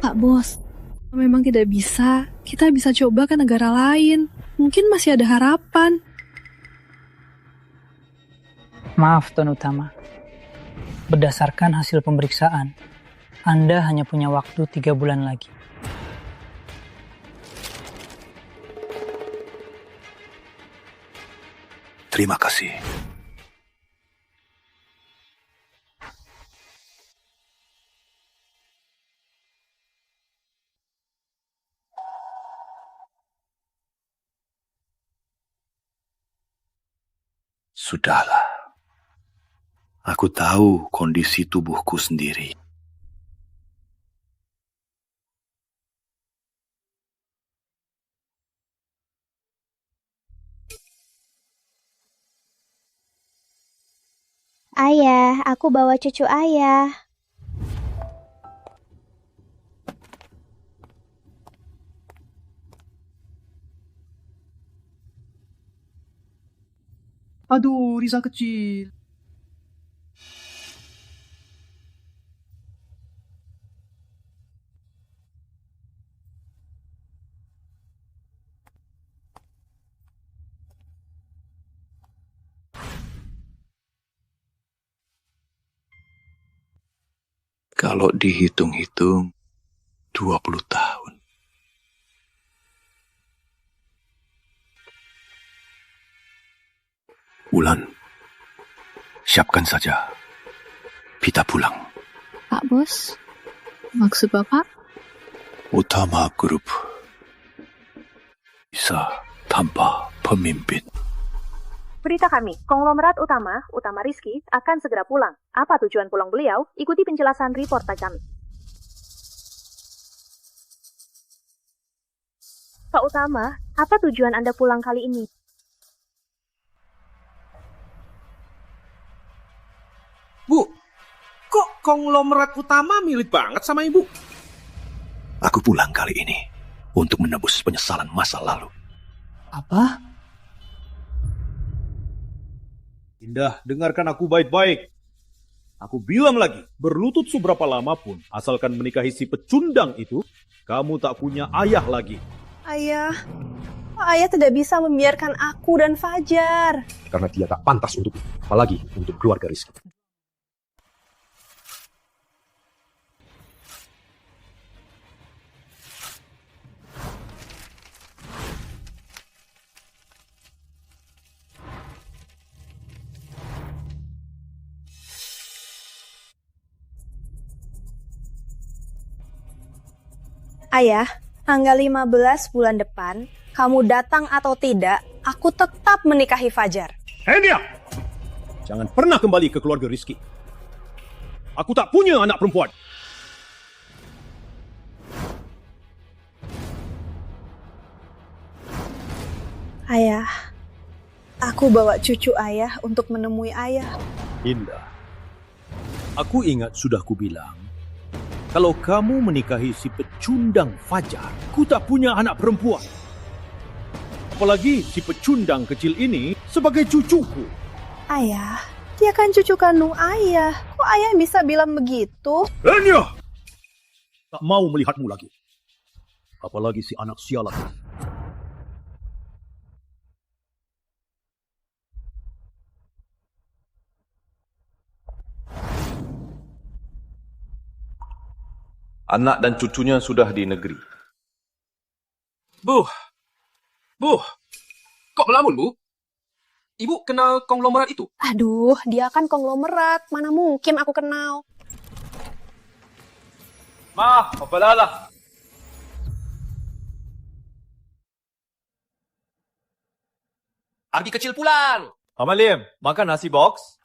Pak Bos, memang tidak bisa, kita bisa coba ke negara lain. Mungkin masih ada harapan. Maaf, Tuan Utama. Berdasarkan hasil pemeriksaan, Anda hanya punya waktu 3 bulan lagi. Terima kasih. Sudahlah. Aku tahu kondisi tubuhku sendiri. Ayah, aku bawa cucu ayah. Aduh, Risa kecil. Kalau dihitung-hitung, 20 tahun. Wulan, siapkan saja. Kita pulang. Pak Bos, maksud Bapak? Utama Group bisa tanpa pemimpin. Berita kami, konglomerat Utama Rizky, akan segera pulang. Apa tujuan pulang beliau? Ikuti penjelasan reportaj kami. Pak Utama, apa tujuan Anda pulang kali ini? Bu, kok konglomerat Utama milik banget sama Ibu? Aku pulang kali ini untuk menebus penyesalan masa lalu. Apa? Indah, dengarkan aku baik-baik. Aku bilang lagi, berlutut seberapa lama pun, asalkan menikahi si pecundang itu, kamu tak punya ayah lagi. Ayah tidak bisa membiarkan aku dan Fajar. Karena dia tak pantas untuk, apalagi untuk keluarga Rizky. Ayah, tanggal 15 bulan depan, kamu datang atau tidak, aku tetap menikahi Fajar. Hei dia! Jangan pernah kembali ke keluarga Rizky. Aku tak punya anak perempuan. Ayah, aku bawa cucu ayah untuk menemui ayah. Indah, aku ingat sudah kubilang, kalau kamu menikahi si pecundang Fajar, ku tak punya anak perempuan. Apalagi si pecundang kecil ini sebagai cucuku. Ayah, dia kan cucu kandung ayah. Kok ayah bisa bilang begitu? Enya! Tak mau melihatmu lagi. Apalagi si anak sialan. Anak dan cucunya sudah di negeri. Bu, kok melamun, Bu? Ibu kenal konglomerat itu? Aduh, dia kan konglomerat. Mana mungkin aku kenal. Ma, papalala. Ardi kecil pulang. Amalim, makan nasi box?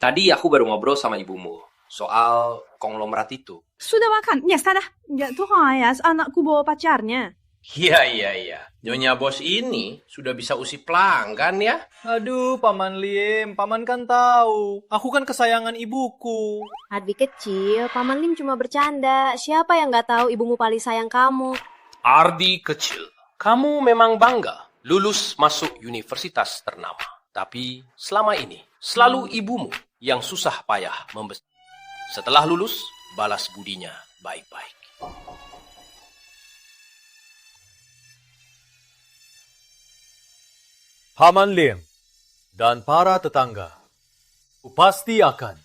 Tadi aku baru ngobrol sama ibumu soal konglomerat itu. Sudah makan? Ya, sudah. Ya Tuhan ya, anakku bawa pacarnya. Iya. Nyonya Bos ini sudah bisa usip pelanggan ya. Aduh, Paman Lim, Paman kan tahu. Aku kan kesayangan ibuku. Ardi kecil, Paman Lim cuma bercanda. Siapa yang nggak tahu ibumu paling sayang kamu? Ardi kecil, kamu memang bangga lulus masuk universitas ternama. Tapi selama ini selalu ibumu yang susah payah membesarkan. Setelah lulus, balas budinya baik-baik. Paman Lim dan para tetangga, aku pasti akan.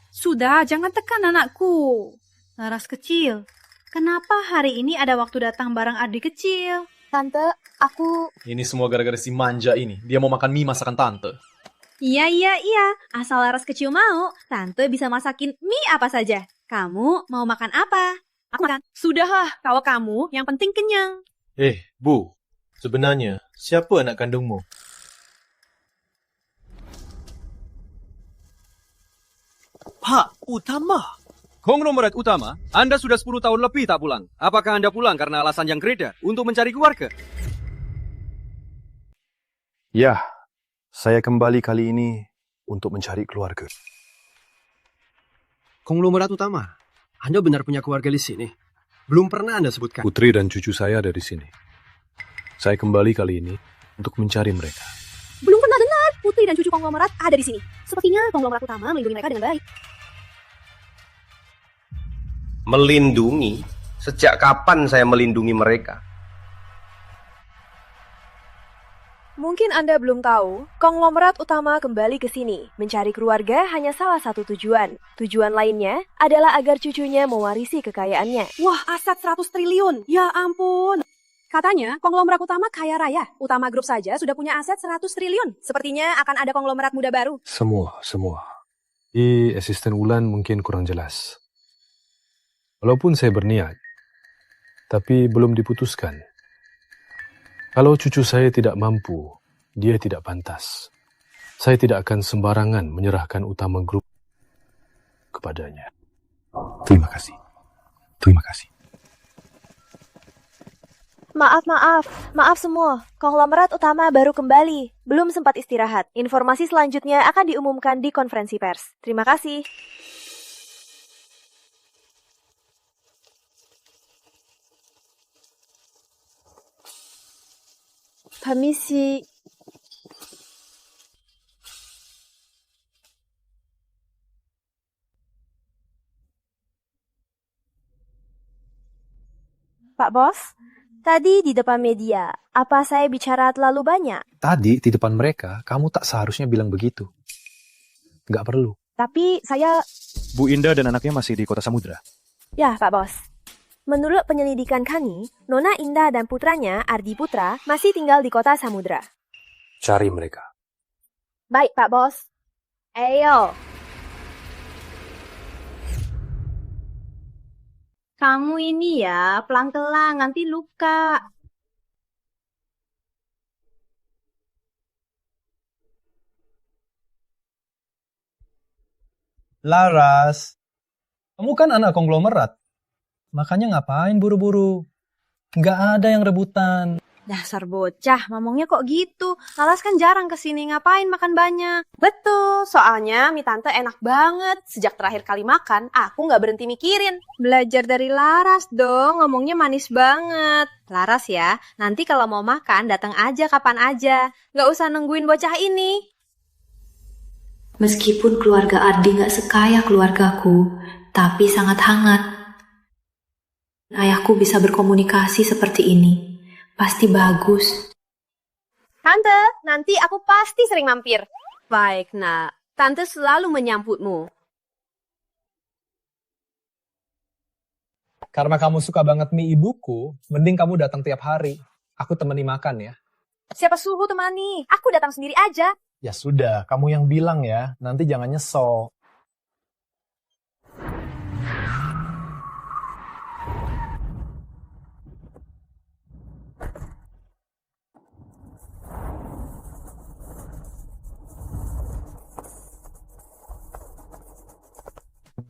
Sudah, jangan tekan anakku. Laras kecil, kenapa hari ini ada waktu datang bareng adik kecil? Tante, aku... Ini semua gara-gara si manja ini. Dia mau makan mie masakan tante. Iya. Asal Laras kecil mau, tante bisa masakin mie apa saja. Kamu mau makan apa? Aku makan. Sudahlah, kalau kamu yang penting kenyang. Bu, sebenarnya siapa anak kandungmu? Pak Utama. Konglomerat Utama, Anda sudah 10 tahun lebih tak pulang. Apakah Anda pulang karena alasan yang berbeda untuk mencari keluarga? Ya, saya kembali kali ini untuk mencari keluarga. Konglomerat Utama, Anda benar punya keluarga di sini? Belum pernah Anda sebutkan. Putri dan cucu saya ada di sini. Saya kembali kali ini untuk mencari mereka. Belum pernah dengar Putri dan cucu konglomerat ada di sini. Sepertinya konglomerat utama melindungi mereka dengan baik. Melindungi? Sejak kapan saya melindungi mereka? Mungkin Anda belum tahu, konglomerat utama kembali ke sini. Mencari keluarga hanya salah satu tujuan. Tujuan lainnya adalah agar cucunya mewarisi kekayaannya. Wah, aset 100 triliun. Ya ampun. Katanya konglomerat utama kaya raya. Utama Grup saja sudah punya aset 100 triliun. Sepertinya akan ada konglomerat muda baru. Semua. Di asisten Wulan mungkin kurang jelas. Walaupun saya berniat, tapi belum diputuskan. Kalau cucu saya tidak mampu, dia tidak pantas. Saya tidak akan sembarangan menyerahkan Utama Grup kepadanya. Terima kasih. Maaf semua. Konglomerat utama baru kembali. Belum sempat istirahat. Informasi selanjutnya akan diumumkan di konferensi pers. Terima kasih. Permisi. Pak Bos, tadi di depan media, apa saya bicara terlalu banyak? Tadi di depan mereka, kamu tak seharusnya bilang begitu. Nggak perlu. Tapi saya... Bu Indah dan anaknya masih di Kota Samudra. Ya, Pak Bos. Menurut penyelidikan kami, Nona Indah dan putranya, Ardi Putra, masih tinggal di Kota Samudra. Cari mereka. Baik, Pak Bos. Ayo. Kamu ini ya, pelan-pelan, nanti luka. Laras, kamu kan anak konglomerat. Makanya ngapain buru-buru? Nggak ada yang rebutan. Dasar bocah, ngomongnya kok gitu. Laras kan jarang kesini, ngapain makan banyak? Betul, soalnya mie tante enak banget. Sejak terakhir kali makan, aku nggak berhenti mikirin. Belajar dari Laras dong, ngomongnya manis banget. Laras ya, nanti kalau mau makan datang aja kapan aja. Nggak usah nungguin bocah ini. Meskipun keluarga Ardi nggak sekaya keluargaku, tapi sangat hangat. Ayahku bisa berkomunikasi seperti ini. Pasti bagus. Tante, nanti aku pasti sering mampir. Baik, nak. Tante selalu menyambutmu. Karena kamu suka banget mie ibuku, mending kamu datang tiap hari. Aku temani makan ya. Siapa suruh temani? Aku datang sendiri aja. Ya sudah, kamu yang bilang ya. Nanti jangan nyesel.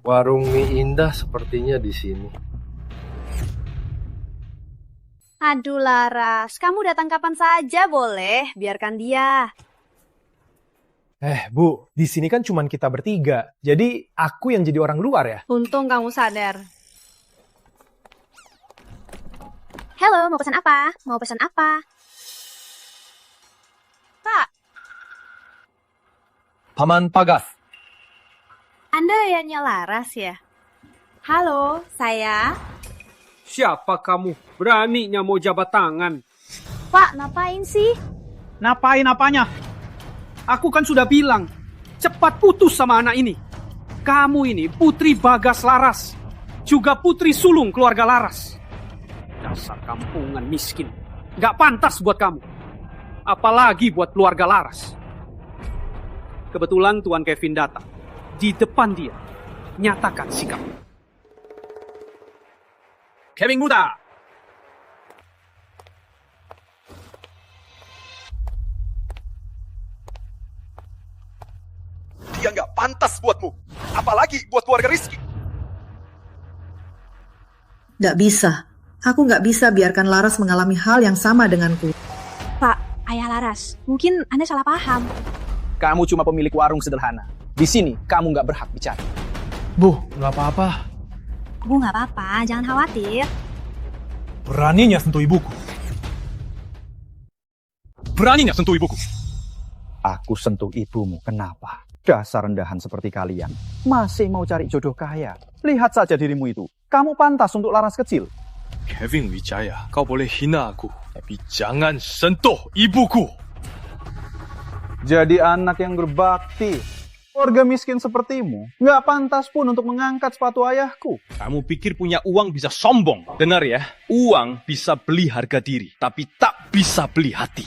Warung mie indah sepertinya di sini. Aduh Laras, kamu datang kapan saja boleh, biarkan dia. Bu, di sini kan cuma kita bertiga. Jadi aku yang jadi orang luar ya? Untung kamu sadar. Halo, mau pesan apa? Pak. Paman Pagas. Anda ayahnya Laras ya? Halo, saya. Siapa kamu? Beraninya mau jabat tangan? Pak, ngapain sih? Napain apanya? Aku kan sudah bilang, cepat putus sama anak ini. Kamu ini putri Bagas Laras, juga putri sulung keluarga Laras. Dasar kampungan miskin, gak pantas buat kamu. Apalagi buat keluarga Laras. Kebetulan Tuan Kevin datang. Di depan dia, nyatakan sikap. Kevin muda! Dia nggak pantas buatmu. Apalagi buat keluarga Rizky. Nggak bisa. Aku nggak bisa biarkan Laras mengalami hal yang sama denganku. Pak, Ayah Laras, mungkin Anda salah paham. Kamu cuma pemilik warung sederhana. Di sini, kamu nggak berhak bicara. Bu, nggak apa-apa. Bu, nggak apa-apa, jangan khawatir. Beraninya sentuh ibuku. Beraninya sentuh ibuku. Aku sentuh ibumu, kenapa? Dasar rendahan seperti kalian. Masih mau cari jodoh kaya. Lihat saja dirimu itu. Kamu pantas untuk Laras kecil. Kevin Wijaya, kau boleh hina aku. Tapi jangan sentuh ibuku. Jadi anak yang berbakti. Keluarga miskin sepertimu, nggak pantas pun untuk mengangkat sepatu ayahku. Kamu pikir punya uang bisa sombong? Dengar ya, uang bisa beli harga diri, tapi tak bisa beli hati.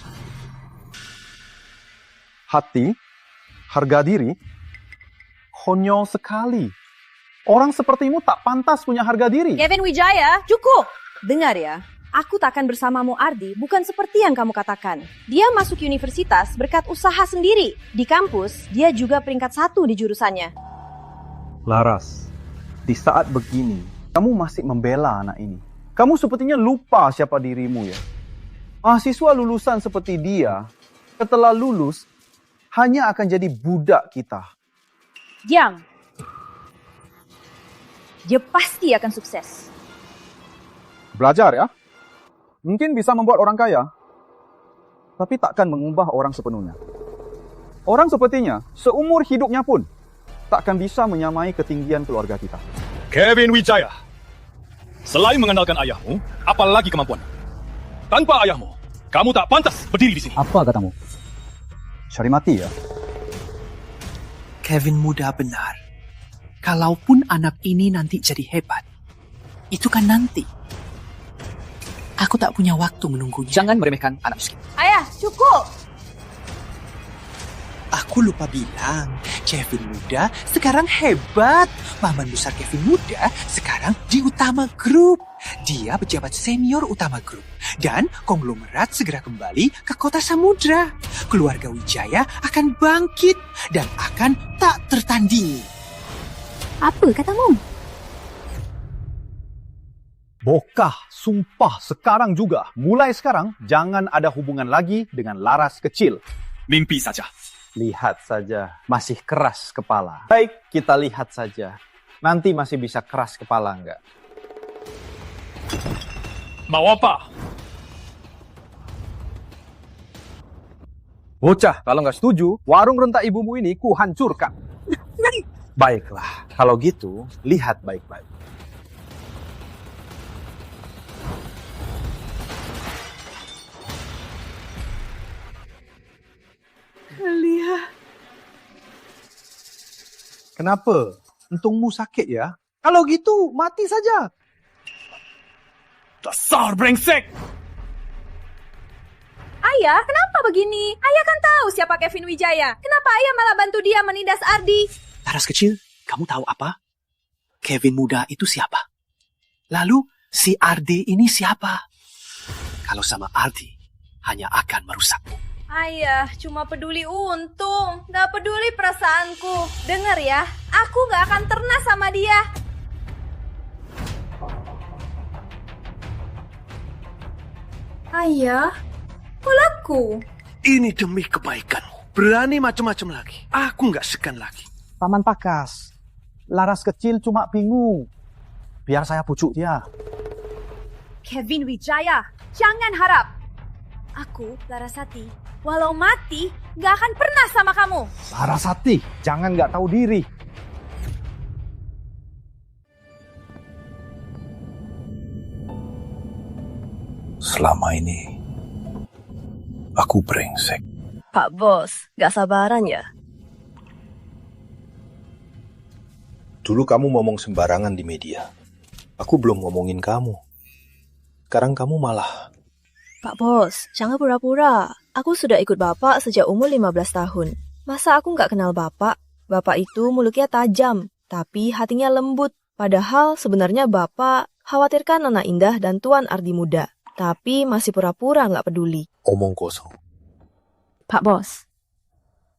Hati? Harga diri? Konyol sekali. Orang sepertimu tak pantas punya harga diri. Kevin Wijaya, cukup! Dengar ya, aku tak akan bersamamu Ardi, bukan seperti yang kamu katakan. Dia masuk universitas berkat usaha sendiri. Di kampus, dia juga peringkat 1 di jurusannya. Laras, di saat begini, kamu masih membela anak ini. Kamu sepertinya lupa siapa dirimu ya. Mahasiswa lulusan seperti dia, setelah lulus, hanya akan jadi budak kita. Diam! Dia pasti akan sukses. Belajar ya. Mungkin bisa membuat orang kaya, tapi takkan mengubah orang sepenuhnya. Orang sepertinya, seumur hidupnya pun, takkan bisa menyamai ketinggian keluarga kita. Kevin Wijaya, selain mengandalkan ayahmu, apalagi kemampuan. Tanpa ayahmu, kamu tak pantas berdiri di sini. Apa katamu? Cari mati ya? Kevin muda benar. Kalaupun anak ini nanti jadi hebat, itu kan nanti. Aku tak punya waktu menunggunya. Jangan meremehkan anak miskin. Ayah, cukup! Aku lupa bilang, Kevin muda sekarang hebat. Paman besar Kevin muda sekarang di Utama Group. Dia pejabat senior Utama Group. Dan konglomerat segera kembali ke kota Samudra. Keluarga Wijaya akan bangkit dan akan tak tertandingi. Apa katamu? Bokah, sumpah sekarang juga. Mulai sekarang, jangan ada hubungan lagi dengan Laras kecil. Mimpi saja. Lihat saja, masih keras kepala. Baik, kita lihat saja. Nanti masih bisa keras kepala enggak? Mau apa? Bocah, kalau nggak setuju, warung rentak ibumu ini ku hancurkan. Baiklah, kalau gitu, lihat baik-baik. Lia. Kenapa? Untungmu sakit ya? Kalau gitu, mati saja. Dasar brengsek! Ayah, kenapa begini? Ayah kan tahu siapa Kevin Wijaya. Kenapa ayah malah bantu dia menindas Ardi? Laras kecil, kamu tahu apa? Kevin muda itu siapa? Lalu si Ardi ini siapa? Kalau sama Ardi, hanya akan merusakmu. Ayah, cuma peduli untung. Gak peduli perasaanku. Dengar ya, aku gak akan ternas sama dia. Ayah, kok laku? Ini demi kebaikanmu. Berani macam-macam lagi. Aku nggak segan lagi. Paman Pakas, Laras kecil cuma bingung. Biar saya pujuk dia. Kevin Wijaya, jangan harap. Aku, Larasati, walau mati, gak akan pernah sama kamu. Larasati, jangan nggak tahu diri. Selama ini, Aku brengsek. Pak Bos, gak sabaran ya? Dulu kamu ngomong sembarangan di media. Aku belum ngomongin kamu. Sekarang kamu malah... Pak Bos, jangan pura-pura. Aku sudah ikut Bapak sejak umur 15 tahun. Masa aku gak kenal Bapak? Bapak itu mulutnya tajam, tapi hatinya lembut. Padahal sebenarnya Bapak khawatirkan Nona Indah dan Tuan Ardi muda. Tapi masih pura-pura gak peduli. Omong kosong. Pak Bos,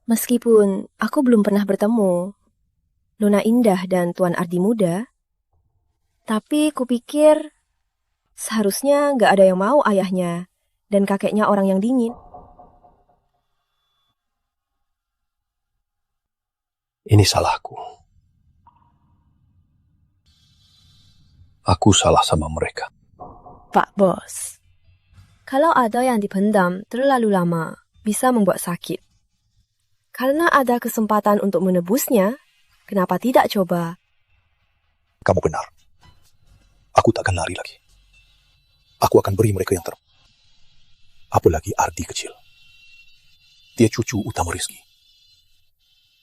meskipun aku belum pernah bertemu Nona Indah dan Tuan Ardi muda, tapi kupikir seharusnya gak ada yang mau ayahnya dan kakeknya orang yang dingin. Ini salahku. Aku salah sama mereka. Pak Bos, kalau ada yang dipendam terlalu lama, bisa membuat sakit. Karena ada kesempatan untuk menebusnya, kenapa tidak coba? Kamu benar. Aku tak akan lari lagi. Aku akan beri mereka yang terbaik. Apalagi Ardi kecil. Dia cucu utama Rizky.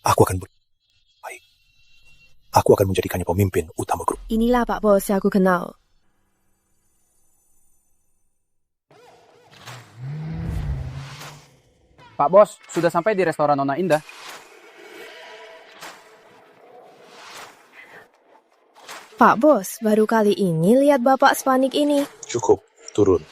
Aku akan baik. Aku akan menjadikannya pemimpin utama grup. Inilah Pak Bos yang aku kenal. Pak Bos, sudah sampai di restoran Nona Indah. Pak Bos, baru kali ini lihat Bapak sepanik ini. Cukup, turun.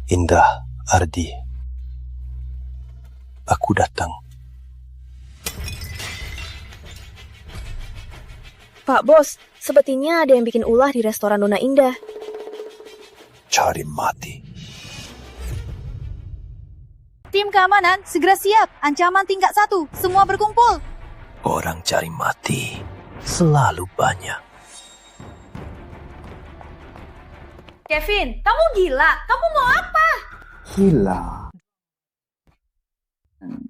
Indah, Ardi. Aku datang. Pak Bos, sepertinya ada yang bikin ulah di restoran Nona Indah. Cari mati. Tim keamanan, segera siap. Ancaman tingkat 1, semua berkumpul. Orang cari mati selalu banyak. Kevin, kamu gila. Kamu mau apa? Gila.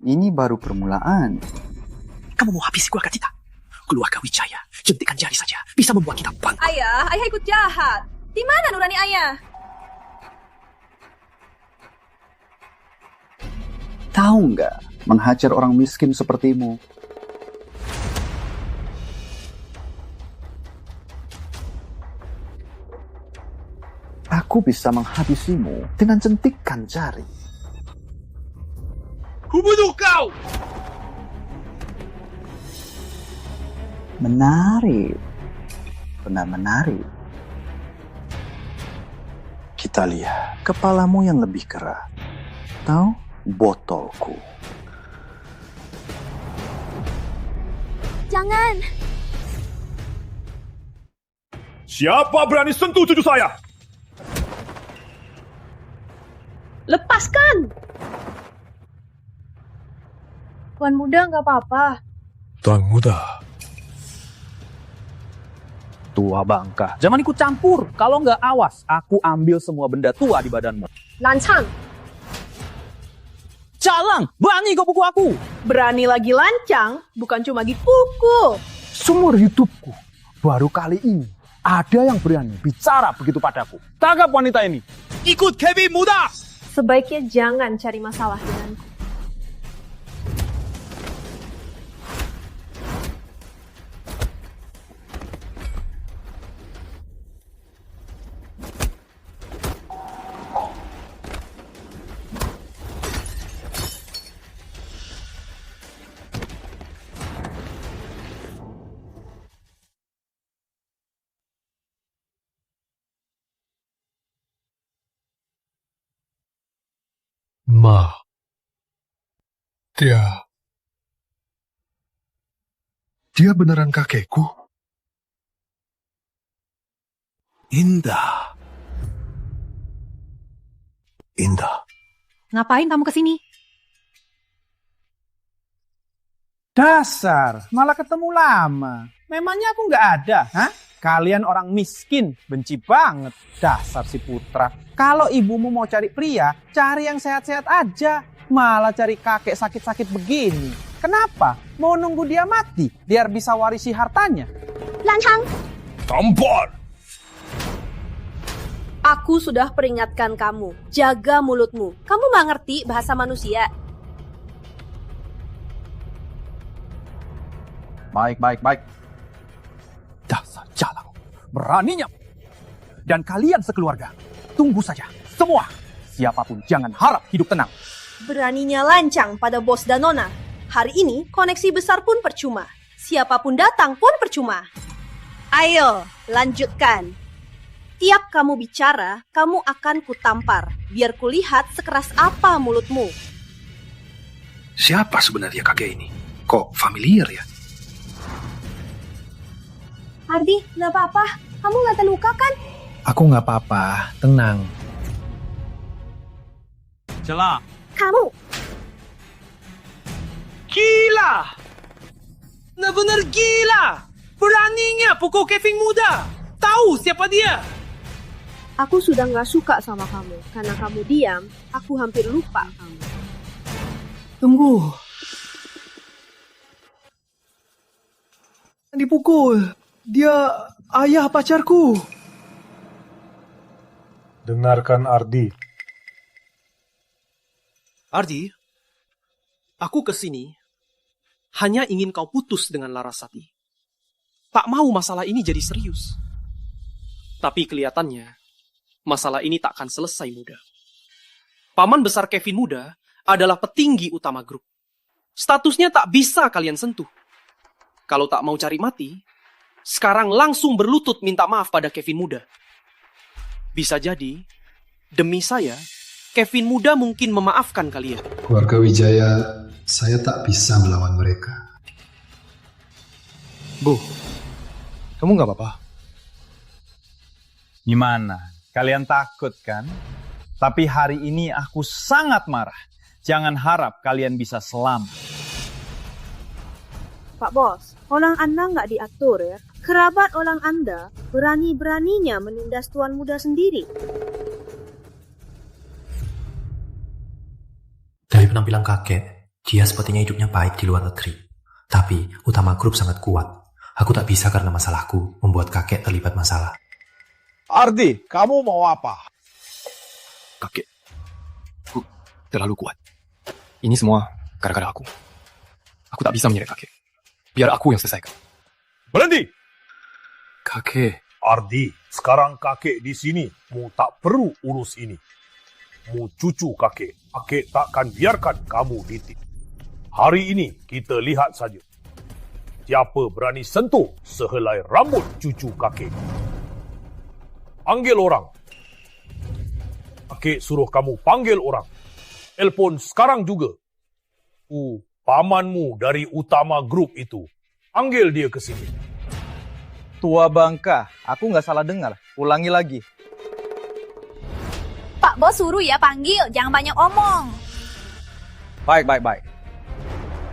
Ini baru permulaan. Kamu mau habisi keluarga kita? Keluarga Wijaya, jentikan jari saja bisa membuat kita bangga. Ayah ikut jahat. Di mana nurani ayah? Tahu nggak, menghajar orang miskin sepertimu. Aku bisa menghabisimu dengan jentikan jari. Kubunuh kau! Menarik. Benar menarik. Kita lihat kepalamu yang lebih kera. Tahu botolku. Jangan. Siapa berani sentuh cucu saya? Lepaskan! Tuan muda nggak apa-apa. Tuan muda. Tua bangka. Jangan ikut campur. Kalau nggak awas, aku ambil semua benda tua di badanmu. Lancang. Jalang, berani kau pukul aku. Berani lagi lancang, bukan cuma dipukul. Seumur hidupku, baru kali ini ada yang berani bicara begitu padaku. Tangkap wanita ini. Ikut Kevin muda! Sebaiknya jangan cari masalah denganku. Ma. Dia beneran kakekku? Indah. Indah. Ngapain kamu kesini? Dasar, malah ketemu lama. Memangnya aku nggak ada, hah? Kalian orang miskin, benci banget. Dasar si Putra. Kalau ibumu mau cari pria, cari yang sehat-sehat aja. Malah cari kakek sakit-sakit begini. Kenapa? Mau nunggu dia mati, biar bisa warisi hartanya. Lancang. Tampar! Aku sudah peringatkan kamu, jaga mulutmu. Kamu nggak ngerti bahasa manusia. Baik. Dasar jalang, beraninya. Dan kalian sekeluarga, tunggu saja. Semua, siapapun jangan harap hidup tenang. Beraninya lancang pada bos dan nona. Hari ini koneksi besar pun percuma. Siapapun datang pun percuma. Ayo, lanjutkan. Tiap kamu bicara, kamu akan kutampar. Biar kulihat sekeras apa mulutmu. Siapa sebenarnya kakek ini? Kok familiar ya? Ardi, nggak apa-apa. Kamu nggak terluka kan? Aku nggak apa-apa, tenang. Celak. Kamu. Gila! Benar-benar gila! Beraninya pukul Kevin muda. Tahu siapa dia? Aku sudah nggak suka sama kamu. Karena kamu diam, aku hampir lupa kamu. Tunggu. Dipukul. Dia ayah pacarku. Dengarkan Ardi. Ardi, aku kesini hanya ingin kau putus dengan Larasati. Tak mau masalah ini jadi serius. Tapi kelihatannya, masalah ini tak akan selesai mudah. Paman besar Kevin muda adalah petinggi utama grup. Statusnya tak bisa kalian sentuh. Kalau tak mau cari mati, sekarang langsung berlutut minta maaf pada Kevin muda. Bisa jadi, demi saya, Kevin muda mungkin memaafkan kalian. Keluarga Wijaya, saya tak bisa melawan mereka. Bu, kamu nggak apa-apa? Gimana? Kalian takut kan? Tapi hari ini aku sangat marah. Jangan harap kalian bisa selamat. Pak Bos, orang Anda nggak diatur ya. Kerabat orang Anda berani-beraninya menindas tuan muda sendiri. Dari penampilan kakek, dia sepertinya hidupnya baik di luar negeri. Tapi utama grup sangat kuat. Aku tak bisa karena masalahku membuat kakek terlibat masalah. Ardi, kamu mau apa? Kakek, aku terlalu kuat. Ini semua gara-gara aku. Aku tak bisa menyeret kakek. Biar aku yang selesaikan. Berhenti! Kakek. Ardi, sekarang kakek di sini. Mu tak perlu urus ini. Mu cucu kakek. Kakek takkan biarkan kamu ditik. Hari ini kita lihat saja. Siapa berani sentuh sehelai rambut cucu kakek. Panggil orang. Kakek suruh kamu panggil orang. Telepon sekarang juga. Pamanmu dari utama grup itu. Panggil dia ke sini. Tua bangka, aku nggak salah dengar. Ulangi lagi. Pak Bos suruh ya panggil, jangan banyak omong. Baik.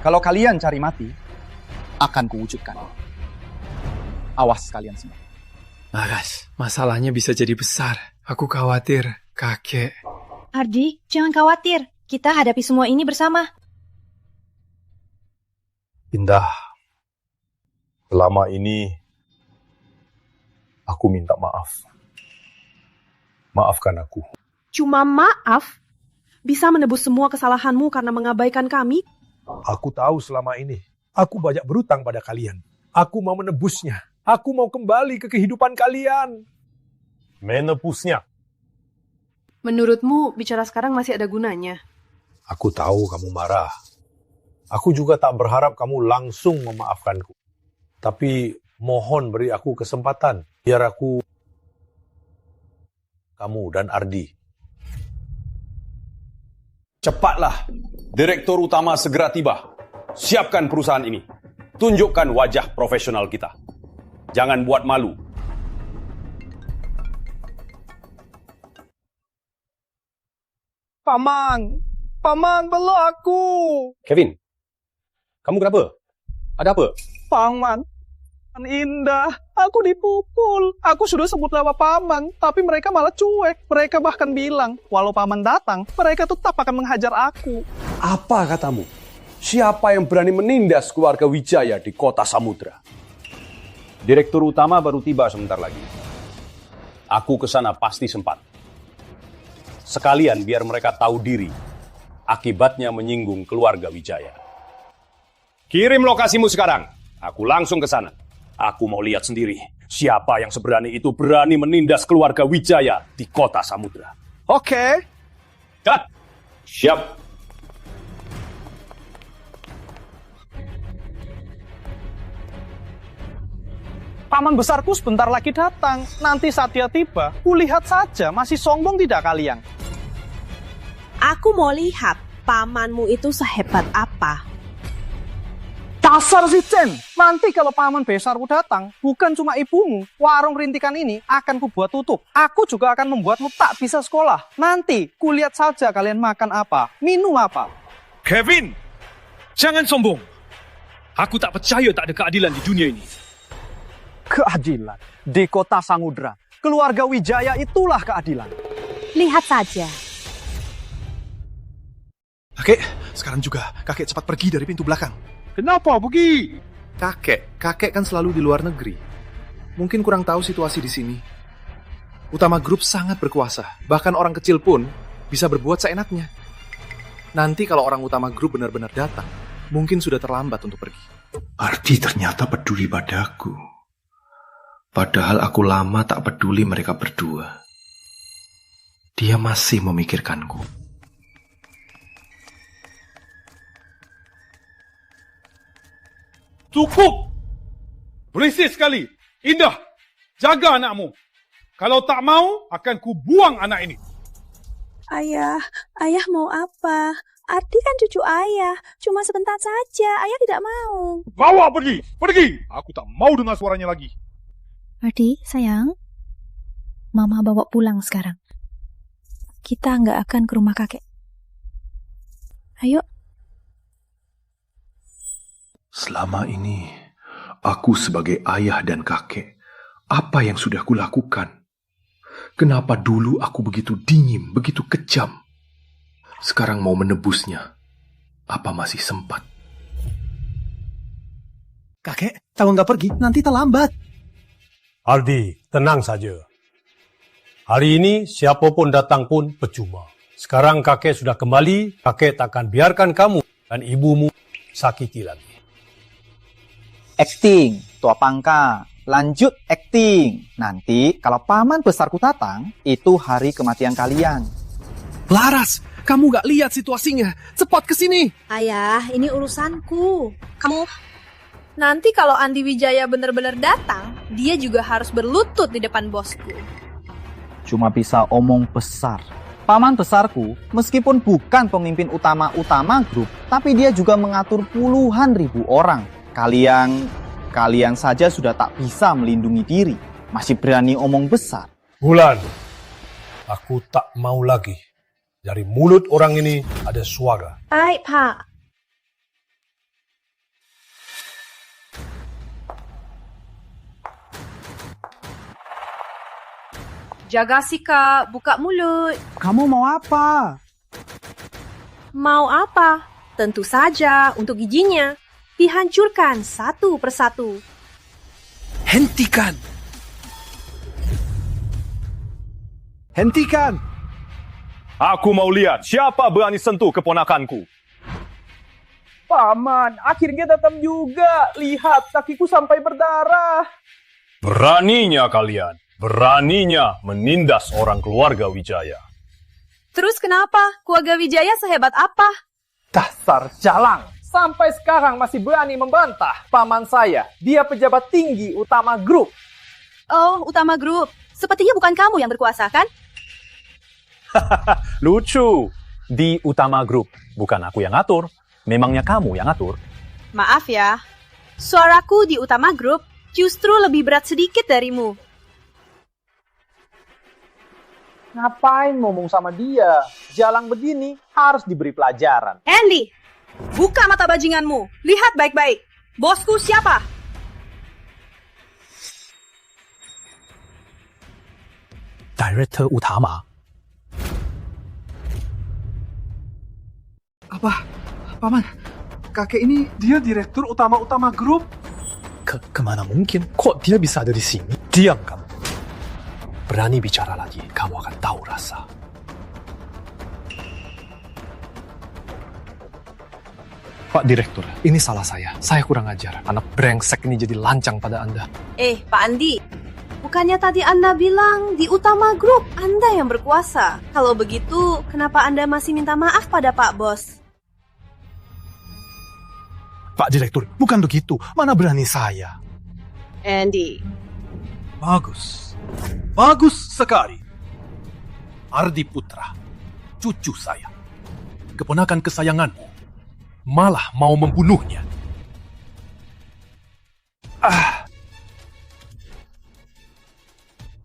Kalau kalian cari mati, akan kuwujudkan. Awas kalian semua. Laras, masalahnya bisa jadi besar. Aku khawatir, kakek. Ardi, jangan khawatir. Kita hadapi semua ini bersama. Indah, selama ini aku minta maaf. Maafkan aku. Cuma maaf bisa menebus semua kesalahanmu karena mengabaikan kami? Aku tahu selama ini aku banyak berutang pada kalian. Aku mau menebusnya. Aku mau kembali ke kehidupan kalian. Menebusnya. Menurutmu bicara sekarang masih ada gunanya? Aku tahu kamu marah. Aku juga tak berharap kamu langsung memaafkanku. Tapi mohon beri aku kesempatan. Biar aku... Kamu dan Ardi. Cepatlah. Direktur utama segera tiba. Siapkan perusahaan ini. Tunjukkan wajah profesional kita. Jangan buat malu. Paman belok aku. Kevin, kamu kenapa? Ada apa? Paman, Indah, aku dipukul. Aku sudah sebut nama paman, tapi mereka malah cuek. Mereka bahkan bilang, walau paman datang, mereka tetap akan menghajar aku. Apa katamu? Siapa yang berani menindas keluarga Wijaya di kota Samudra? Direktur utama baru tiba sebentar lagi. Aku ke sana pasti sempat. Sekalian biar mereka tahu diri. Akibatnya menyinggung keluarga Wijaya. Kirim lokasimu sekarang. Aku langsung ke sana. Aku mau lihat sendiri siapa yang seberani itu berani menindas keluarga Wijaya di kota Samudra. Oke. Cut. Siap. Paman besarku sebentar lagi datang. Nanti saat dia tiba, kulihat saja masih sombong tidak kalian. Aku mau lihat pamanmu itu sehebat apa. Dasar si Chen, nanti kalau paman besarku datang, bukan cuma ibumu, warung rintikan ini akan kubuat tutup. Aku juga akan membuatmu tak bisa sekolah. Nanti, kulihat saja kalian makan apa, minum apa. Kevin, jangan sombong. Aku tak percaya tak ada keadilan di dunia ini. Keadilan? Di kota Samudra, keluarga Wijaya itulah keadilan. Lihat saja. Kakek, sekarang juga kakek cepat pergi dari pintu belakang. Kenapa pergi? Kakek kan selalu di luar negeri. Mungkin kurang tahu situasi di sini. Utama Group sangat berkuasa. Bahkan orang kecil pun bisa berbuat seenaknya. Nanti kalau orang Utama Group benar-benar datang, mungkin sudah terlambat untuk pergi. Ardi ternyata peduli padaku. Padahal aku lama tak peduli mereka berdua. Dia masih memikirkanku. Cukup! Berisik sekali. Indah, jaga anakmu. Kalau tak mau, akan kubuang anak ini. Ayah mau apa? Ardi kan cucu ayah, cuma sebentar saja, ayah tidak mau. Bawa pergi! Aku tak mau dengar suaranya lagi. Ardi, sayang. Mama bawa pulang sekarang. Kita nggak akan ke rumah kakek. Ayo. Selama ini, aku sebagai ayah dan kakek, apa yang sudah kulakukan? Kenapa dulu aku begitu dingin, begitu kejam? Sekarang mau menebusnya. Apa masih sempat? Kakek, kalau nggak pergi, nanti terlambat. Ardi, tenang saja. Hari ini siapapun datang pun percuma. Sekarang kakek sudah kembali, kakek takkan biarkan kamu dan ibumu sakiti lagi. Acting, tua pangka. Lanjut acting. Nanti kalau paman besarku datang, itu hari kematian kalian. Laras, kamu gak lihat situasinya. Cepat ke sini. Ayah, ini urusanku. Kamu... Nanti kalau Andi Wijaya benar-benar datang, dia juga harus berlutut di depan bosku. Cuma bisa omong besar. Paman besarku, meskipun bukan pemimpin utama grup, tapi dia juga mengatur puluhan ribu orang. Kalian saja sudah tak bisa melindungi diri. Masih berani omong besar. Bulan, aku tak mau lagi. Dari mulut orang ini ada suara. Baik, Pak. Jaga sikap, buka mulut. Kamu mau apa? Mau apa? Tentu saja untuk giginya. Dihancurkan satu persatu. Hentikan! Aku mau lihat siapa berani sentuh keponakanku. Paman, akhirnya datang juga. Lihat, kakiku sampai berdarah. Beraninya kalian. Beraninya menindas orang keluarga Wijaya. Terus kenapa? Keluarga Wijaya sehebat apa? Dasar jalang. Sampai sekarang masih berani membantah paman saya. Dia pejabat tinggi Utama Group. Oh, Utama Group. Sepertinya bukan kamu yang berkuasa, kan? Lucu. Di Utama Group. Bukan aku yang ngatur. Memangnya kamu yang ngatur? Maaf ya. Suaraku di Utama Group justru lebih berat sedikit darimu. Ngapain ngomong sama dia? Jalang begini harus diberi pelajaran. Andy! Buka mata bajinganmu. Lihat baik-baik. Bosku siapa? Director utama. Apa? Paman, kakek ini dia direktur utama grup. Kemana mungkin? Kok dia bisa ada di sini? Diam kamu. Berani bicara lagi, kamu akan tahu rasa. Pak Direktur, ini salah saya. Saya kurang ajar. Anak brengsek ini jadi lancang pada Anda. Pak Andi. Bukannya tadi Anda bilang di utama grup Anda yang berkuasa. Kalau begitu, kenapa Anda masih minta maaf pada Pak Bos? Pak Direktur, bukan begitu. Mana berani saya. Andy. Bagus. Bagus sekali. Ardi Putra, cucu saya. Keponakan kesayanganmu. Malah mau membunuhnya.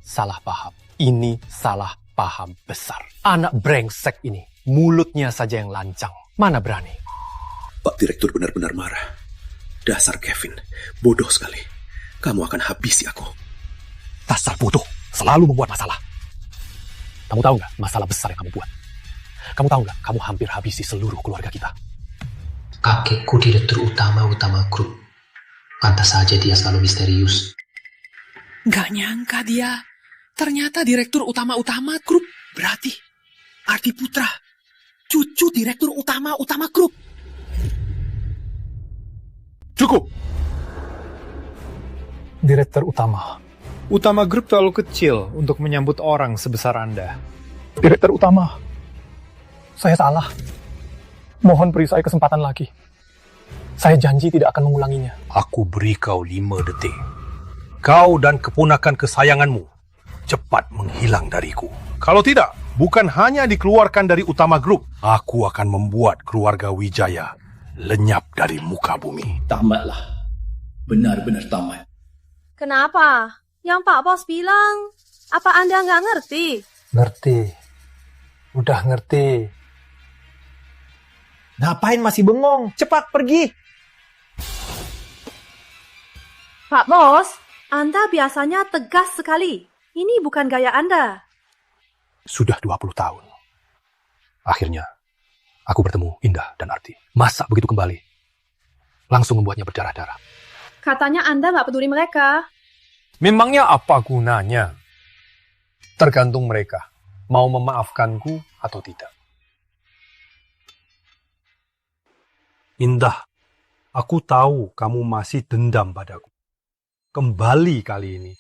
Salah paham. Ini salah paham besar. Anak brengsek ini, mulutnya saja yang lancang. Mana berani? Pak Direktur benar-benar marah. Dasar Kevin, bodoh sekali. Kamu akan habisi aku. Dasar bodoh, selalu membuat masalah. Kamu tahu nggak masalah besar yang kamu buat? Kamu tahu nggak, kamu hampir habisi seluruh keluarga kita. Kakekku direktur utama grup. Pantas saja dia selalu misterius. Nggak nyangka dia. Ternyata direktur utama grup. Berarti Ardi Putra, cucu direktur utama grup. Cukup. Direktur utama grup terlalu kecil untuk menyambut orang sebesar Anda. Direktur utama, saya salah. Mohon beri saya kesempatan lagi. Saya janji tidak akan mengulanginya. Aku beri kau 5 detik. Kau dan keponakan kesayanganmu cepat menghilang dariku. Kalau tidak, bukan hanya dikeluarkan dari utama grup, aku akan membuat keluarga Wijaya lenyap dari muka bumi. Tamatlah. Benar-benar tamat. Kenapa? Yang Pak Bos bilang, apa Anda nggak ngerti? Ngerti. Udah ngerti. Ngapain masih bengong? Cepat pergi. Pak Bos, Anda biasanya tegas sekali. Ini bukan gaya Anda. Sudah 20 tahun. Akhirnya, aku bertemu Indah dan Ardi. Masa begitu kembali? Langsung membuatnya berdarah-darah. Katanya Anda nggak peduli mereka. Memangnya apa gunanya? Tergantung mereka. Mau memaafkanku atau tidak. Indah, aku tahu kamu masih dendam padaku. Kembali kali ini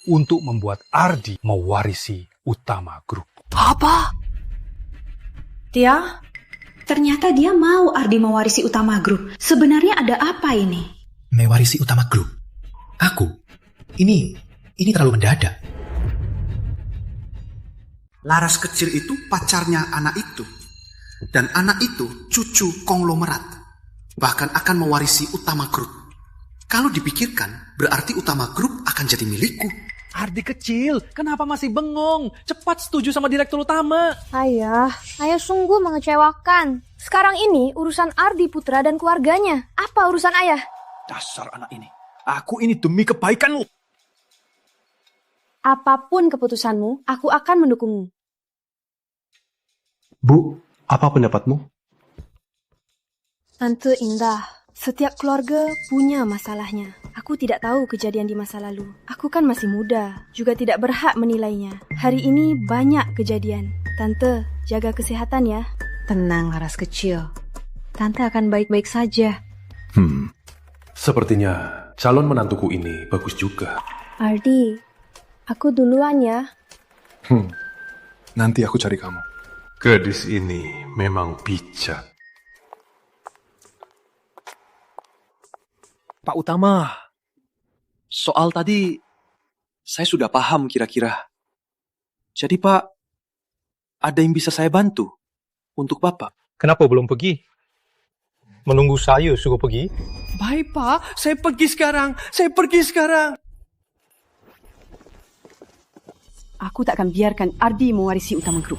untuk membuat Ardi mewarisi utama grup. Apa? Tia, ternyata dia mau Ardi mewarisi utama grup. Sebenarnya ada apa ini? Mewarisi utama grup? Aku? Ini terlalu mendadak. Laras kecil itu pacarnya anak itu. Dan anak itu cucu konglomerat. Bahkan akan mewarisi utama grup. Kalau dipikirkan, berarti utama grup akan jadi milikku. Ardi kecil, kenapa masih bengong? Cepat setuju sama direktur utama. Ayah sungguh mengecewakan. Sekarang ini urusan Ardi Putra dan keluarganya. Apa urusan ayah? Dasar anak ini. Aku ini demi kebaikanmu. Apapun keputusanmu, aku akan mendukungmu. Bu, apa pendapatmu? Tante Indah, setiap keluarga punya masalahnya. Aku tidak tahu kejadian di masa lalu. Aku kan masih muda, juga tidak berhak menilainya. Hari ini banyak kejadian. Tante, jaga kesehatan ya. Tenang, Laras kecil. Tante akan baik-baik saja. Sepertinya calon menantuku ini bagus juga. Ardi, aku duluan ya. Nanti aku cari kamu. Gadis ini memang bijak. Pak Utama, soal tadi saya sudah paham kira-kira. Jadi Pak, ada yang bisa saya bantu untuk Bapak? Kenapa belum pergi? Menunggu saya suruh pergi? Baik Pak, saya pergi sekarang. Aku tak akan biarkan Ardi mewarisi utama grup.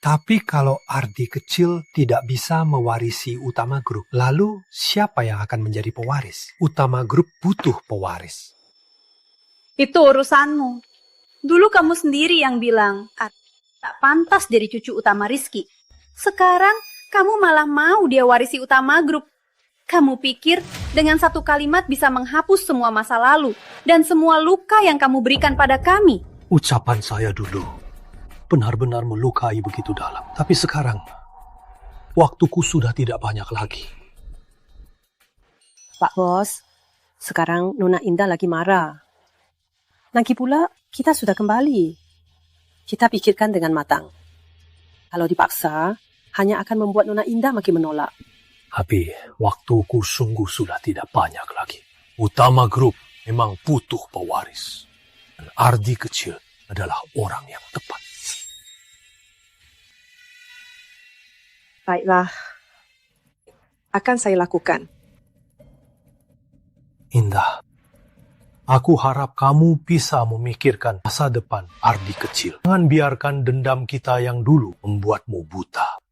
Tapi kalau Ardi kecil tidak bisa mewarisi utama grup, lalu siapa yang akan menjadi pewaris? Utama grup butuh pewaris. Itu urusanmu. Dulu kamu sendiri yang bilang, tak pantas jadi cucu utama Rizky. Sekarang kamu malah mau dia warisi utama grup. Kamu pikir dengan satu kalimat bisa menghapus semua masa lalu dan semua luka yang kamu berikan pada kami. Ucapan saya dulu benar-benar melukai begitu dalam. Tapi sekarang, waktuku sudah tidak banyak lagi. Pak Bos, sekarang Nona Indah lagi marah. Lagi pula, kita sudah kembali. Kita pikirkan dengan matang. Kalau dipaksa, hanya akan membuat Nona Indah makin menolak. Tapi, waktuku sungguh sudah tidak banyak lagi. Utama grup memang butuh pewaris. Dan Ardi kecil adalah orang yang tepat. Baiklah, akan saya lakukan. Indah, aku harap kamu bisa memikirkan masa depan Ardi kecil. Jangan biarkan dendam kita yang dulu membuatmu buta.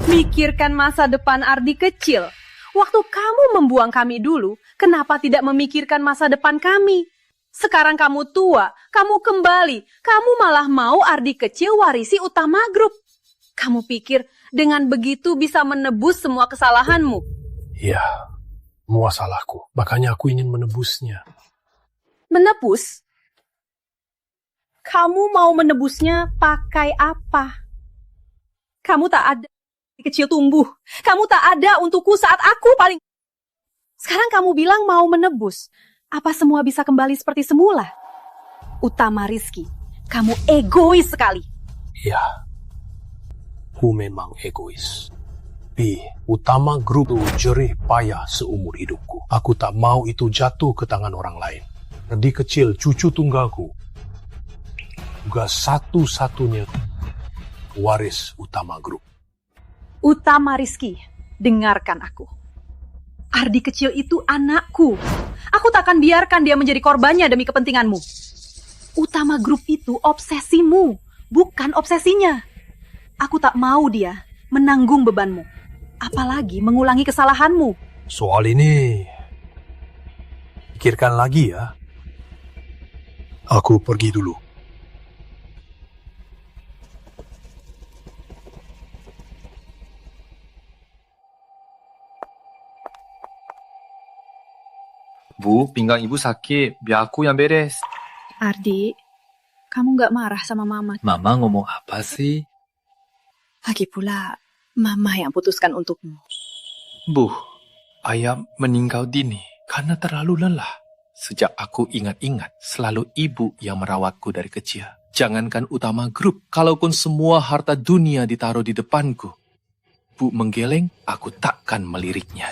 Mikirkan masa depan Ardi kecil. Waktu kamu membuang kami dulu, kenapa tidak memikirkan masa depan kami? Sekarang kamu tua, kamu kembali, kamu malah mau Ardi kecil warisi utama grup. Kamu pikir dengan begitu bisa menebus semua kesalahanmu? Iya, semua salahku. Makanya aku ingin menebusnya. Menebus? Kamu mau menebusnya pakai apa? Kamu tak ada kecil tumbuh. Kamu tak ada untukku saat aku paling... Sekarang kamu bilang mau menebus. Apa semua bisa kembali seperti semula? Utama Rizky, kamu egois sekali. Iya. Aku memang egois. Tapi utama grup itu jerih payah seumur hidupku. Aku tak mau itu jatuh ke tangan orang lain. Ardi kecil, cucu tunggalku. Juga satu-satunya waris utama grup. Utama Rizky, dengarkan aku. Ardi kecil itu anakku. Aku tak akan biarkan dia menjadi korbannya demi kepentinganmu. Utama grup itu obsesimu, bukan obsesinya. Aku tak mau dia menanggung bebanmu, apalagi mengulangi kesalahanmu. Soal ini, pikirkan lagi ya. Aku pergi dulu. Bu, pinggang ibu sakit. Biar aku yang beres. Ardi, kamu gak marah sama Mama? Mama ngomong apa sih? Lagi pula, Mama yang putuskan untukmu. Bu, ayah meninggal dini karena terlalu lelah. Sejak aku ingat-ingat, selalu ibu yang merawatku dari kecil. Jangankan utama grup, kalaupun semua harta dunia ditaruh di depanku, Bu menggeleng, aku takkan meliriknya.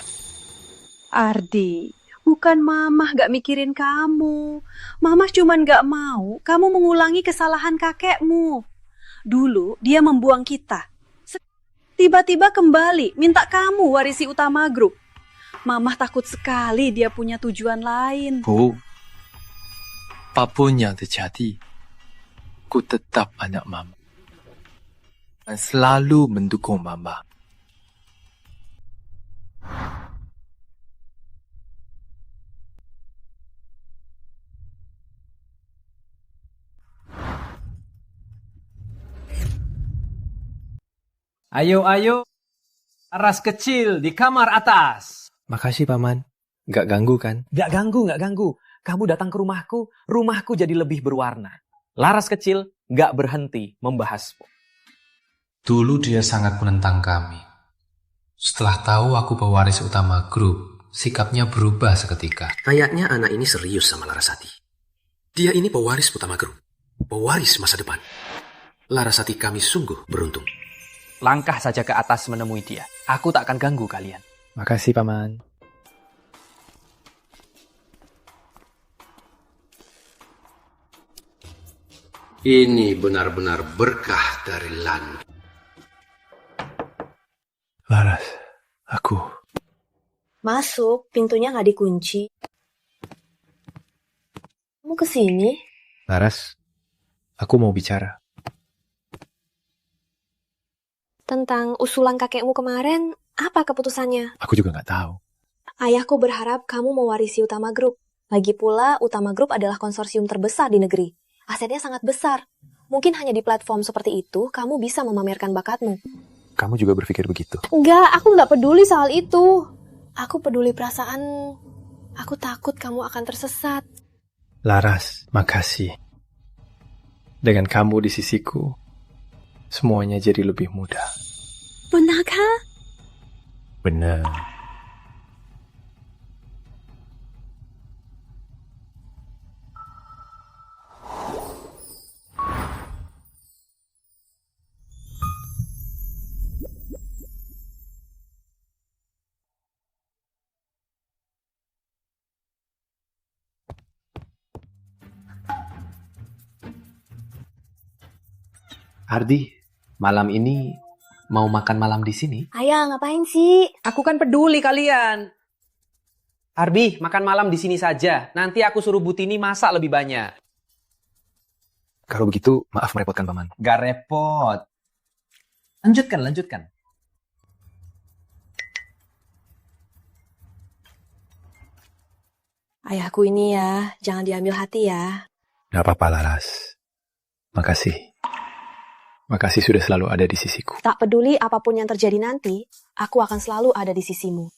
Ardi, bukan Mamah gak mikirin kamu. Mamah cuman gak mau kamu mengulangi kesalahan kakekmu. Dulu dia membuang kita. Tiba-tiba kembali minta kamu warisi utama grup. Mamah takut sekali dia punya tujuan lain. Bu, apapun yang terjadi, ku tetap anak Mama. Dan selalu mendukung Mama. Ayo, ayo. Laras kecil di kamar atas. Makasih, Paman. Gak ganggu kan? Gak ganggu. Kamu datang ke rumahku jadi lebih berwarna. Laras kecil gak berhenti membahasmu. Dulu dia sangat menentang kami. Setelah tahu aku pewaris utama grup, sikapnya berubah seketika. Kayaknya anak ini serius sama Larasati. Dia ini pewaris utama grup. Pewaris masa depan. Larasati kami sungguh beruntung. Langkah saja ke atas menemui dia. Aku tak akan ganggu kalian. Makasih, Paman. Ini benar-benar berkah dari langit. Laras, aku. Masuk, pintunya nggak dikunci. Kamu kesini? Laras, aku mau bicara. Tentang usulan kakekmu kemarin, apa keputusannya? Aku juga nggak tahu. Ayahku berharap kamu mewarisi Utama Group. Lagi pula, Utama Group adalah konsorsium terbesar di negeri. Asetnya sangat besar. Mungkin hanya di platform seperti itu, kamu bisa memamerkan bakatmu. Kamu juga berpikir begitu? Enggak, aku nggak peduli soal itu. Aku peduli perasaanmu. Aku takut kamu akan tersesat. Laras, makasih. Dengan kamu di sisiku, semuanya jadi lebih mudah. Benarkah? Benar. Ardi, malam ini mau makan malam di sini? Ayah, ngapain sih? Aku kan peduli kalian. Arbi, makan malam di sini saja. Nanti aku suruh Butini masak lebih banyak. Kalau begitu, maaf merepotkan Paman. Gak repot. Lanjutkan. Ayahku ini ya, jangan diambil hati ya. Gak apa-apa, Laras. Makasih. Makasih sudah selalu ada di sisiku. Tak peduli apapun yang terjadi nanti, aku akan selalu ada di sisimu.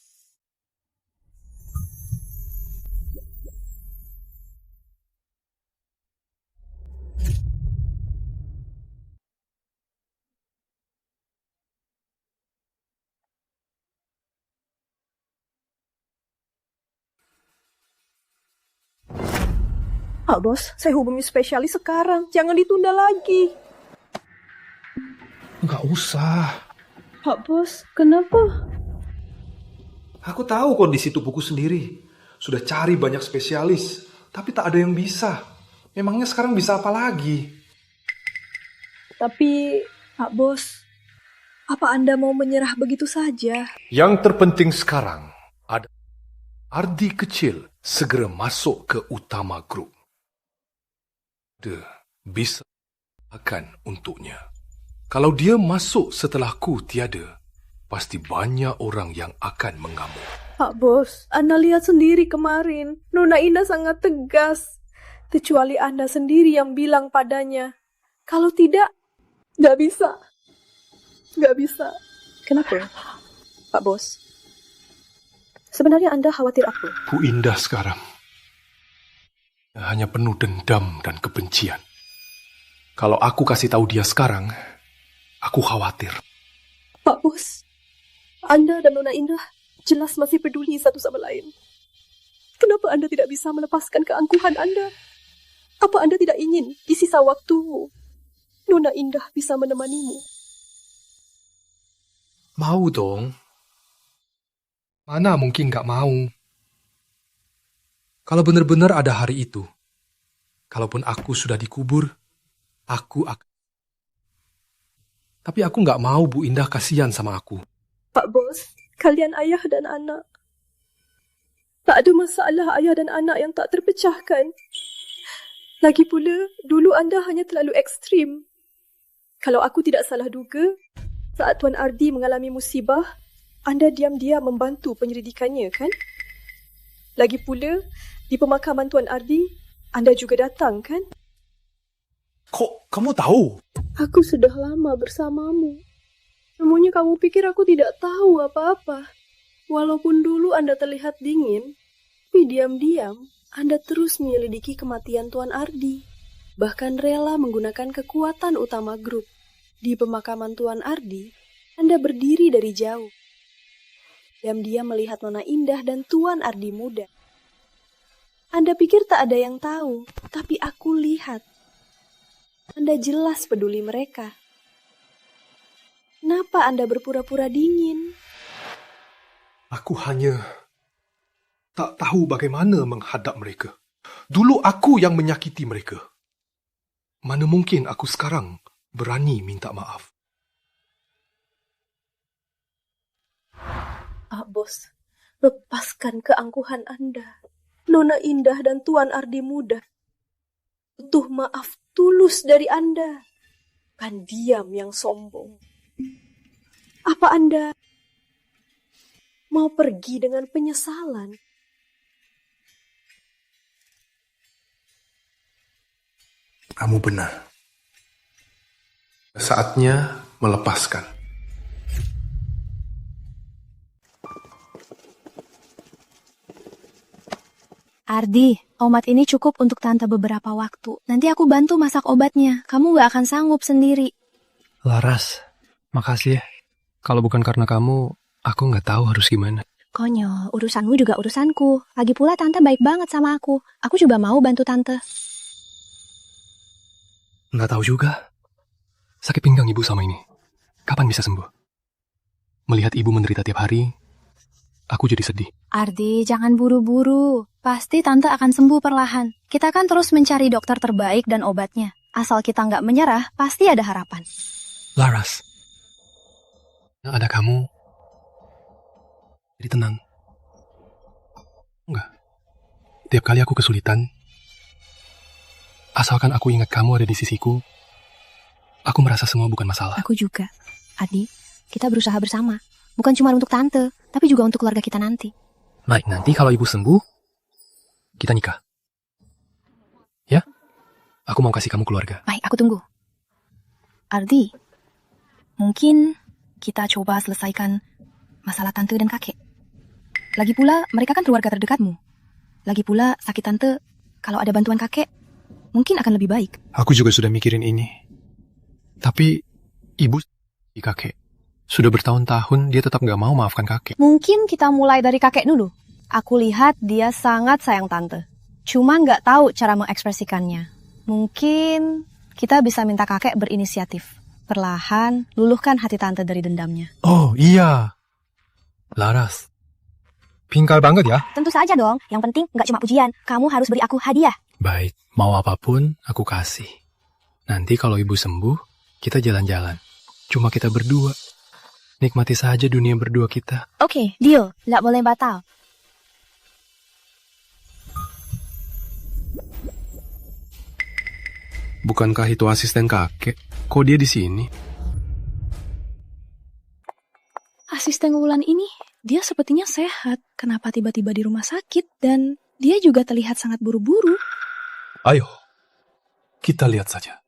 Pak Bos, saya hubungi spesialis sekarang. Jangan ditunda lagi. Nggak usah. Pak Bos, kenapa? Aku tahu kondisi tubuhku sendiri. Sudah cari banyak spesialis, tapi tak ada yang bisa. Memangnya sekarang bisa apa lagi? Tapi, Pak Bos, apa Anda mau menyerah begitu saja? Yang terpenting sekarang ada Ardi kecil segera masuk ke Utama Group. Bisa akan untuknya. Kalau dia masuk setelahku tiada, pasti banyak orang yang akan mengamuk. Pak Bos, Anda lihat sendiri kemarin. Nona Indah sangat tegas. Kecuali Anda sendiri yang bilang padanya. Kalau tidak, nggak bisa. Nggak bisa. Kenapa, Pak Bos? Sebenarnya Anda khawatir apa? Bu Indah sekarang hanya penuh dendam dan kebencian. Kalau aku kasih tahu dia sekarang, aku khawatir. Pak Bos, Anda dan Nona Indah jelas masih peduli satu sama lain. Kenapa Anda tidak bisa melepaskan keangkuhan Anda? Apa Anda tidak ingin di sisa waktumu, Nona Indah bisa menemanimu? Mau dong. Mana mungkin gak mau. Kalau benar-benar ada hari itu, kalaupun aku sudah dikubur, aku akan... Tapi aku gak mau Bu Indah kasihan sama aku. Pak Bos, kalian ayah dan anak. Tak ada masalah ayah dan anak yang tak terpecahkan. Lagi pula, dulu Anda hanya terlalu ekstrim. Kalau aku tidak salah duga, saat Tuan Ardi mengalami musibah, Anda diam-diam membantu penyelidikannya, kan? Lagi pula, di pemakaman Tuan Ardi, Anda juga datang, kan? Kok kamu tahu? Aku sudah lama bersamamu. Namunnya kamu pikir aku tidak tahu apa-apa. Walaupun dulu Anda terlihat dingin, tapi diam-diam Anda terus menyelidiki kematian Tuan Ardi. Bahkan rela menggunakan kekuatan Utama Group. Di pemakaman Tuan Ardi, Anda berdiri dari jauh. Diam-diam melihat Nona Indah dan Tuan Ardi muda. Anda pikir tak ada yang tahu, tapi aku lihat. Anda jelas peduli mereka. Kenapa Anda berpura-pura dingin? Aku hanya tak tahu bagaimana menghadap mereka. Dulu aku yang menyakiti mereka. Mana mungkin aku sekarang berani minta maaf. Pak Bos, lepaskan keangkuhan Anda. Nona Indah dan Tuan Ardi muda butuh maaf tulus dari Anda. Kan diam yang sombong. Apa Anda mau pergi dengan penyesalan? Kamu benar. Saatnya melepaskan. Ardi, obat ini cukup untuk tante beberapa waktu. Nanti aku bantu masak obatnya. Kamu gak akan sanggup sendiri. Laras, makasih ya. Kalau bukan karena kamu, aku nggak tahu harus gimana. Konyol, urusanmu juga urusanku. Lagi pula tante baik banget sama aku. Aku juga mau bantu tante. Nggak tahu juga. Sakit pinggang ibu sama ini. Kapan bisa sembuh? Melihat ibu menderita tiap hari, aku jadi sedih. Ardi, jangan buru-buru. Pasti tante akan sembuh perlahan. Kita kan terus mencari dokter terbaik dan obatnya. Asal kita nggak menyerah, pasti ada harapan. Laras, ada kamu, jadi tenang. Enggak. Tiap kali aku kesulitan, asalkan aku ingat kamu ada di sisiku, aku merasa semua bukan masalah. Aku juga. Ardi, kita berusaha bersama. Bukan cuma untuk tante, tapi juga untuk keluarga kita nanti. Baik, nanti kalau ibu sembuh, kita nikah. Ya? Aku mau kasih kamu keluarga. Baik, aku tunggu. Ardi, mungkin kita coba selesaikan masalah tante dan kakek. Lagi pula, mereka kan keluarga terdekatmu. Lagi pula, sakit tante, kalau ada bantuan kakek, mungkin akan lebih baik. Aku juga sudah mikirin ini. Tapi, ibu di kakek. Sudah bertahun-tahun dia tetap gak mau maafkan kakek. Mungkin kita mulai dari kakek dulu. Aku lihat dia sangat sayang tante. Cuma gak tahu cara mengekspresikannya. Mungkin kita bisa minta kakek berinisiatif. Perlahan, luluhkan hati tante dari dendamnya. Oh iya. Laras, pintar banget ya. Tentu saja dong. Yang penting gak cuma pujian. Kamu harus beri aku hadiah. Baik, mau apapun aku kasih. Nanti kalau ibu sembuh, kita jalan-jalan. Cuma kita berdua. Nikmati saja dunia berdua kita. Oke, deal. Nggak boleh batal. Bukankah itu asisten kakek? Kok dia di sini? Asisten Wulan ini, dia sepertinya sehat. Kenapa tiba-tiba di rumah sakit? Dan dia juga terlihat sangat buru-buru. Ayo, kita lihat saja.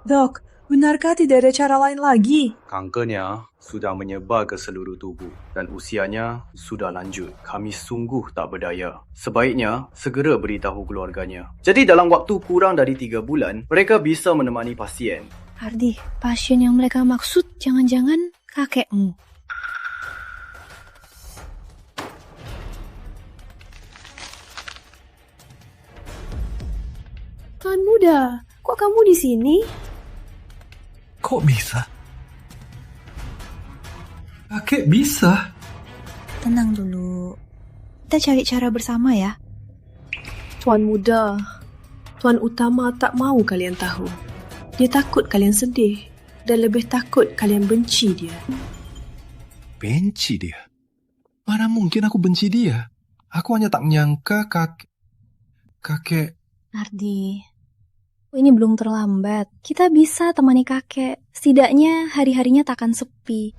Dok, benarkah tidak ada cara lain lagi? Kankernya sudah menyebar ke seluruh tubuh dan usianya sudah lanjut. Kami sungguh tak berdaya. Sebaiknya segera beritahu keluarganya. Jadi dalam waktu kurang dari 3 bulan, mereka bisa menemani pasien. Ardi, pasien yang mereka maksud jangan-jangan kakekmu. Tuan muda, kok kamu di sini? Kok bisa? Kakek bisa? Tenang dulu. Kita cari cara bersama ya. Tuan muda, Tuan utama tak mau kalian tahu. Dia takut kalian sedih dan lebih takut kalian benci dia. Benci dia? Mana mungkin aku benci dia? Aku hanya tak menyangka kakek... Ardi, ini belum terlambat. Kita bisa temani kakek. Setidaknya hari-harinya takkan sepi.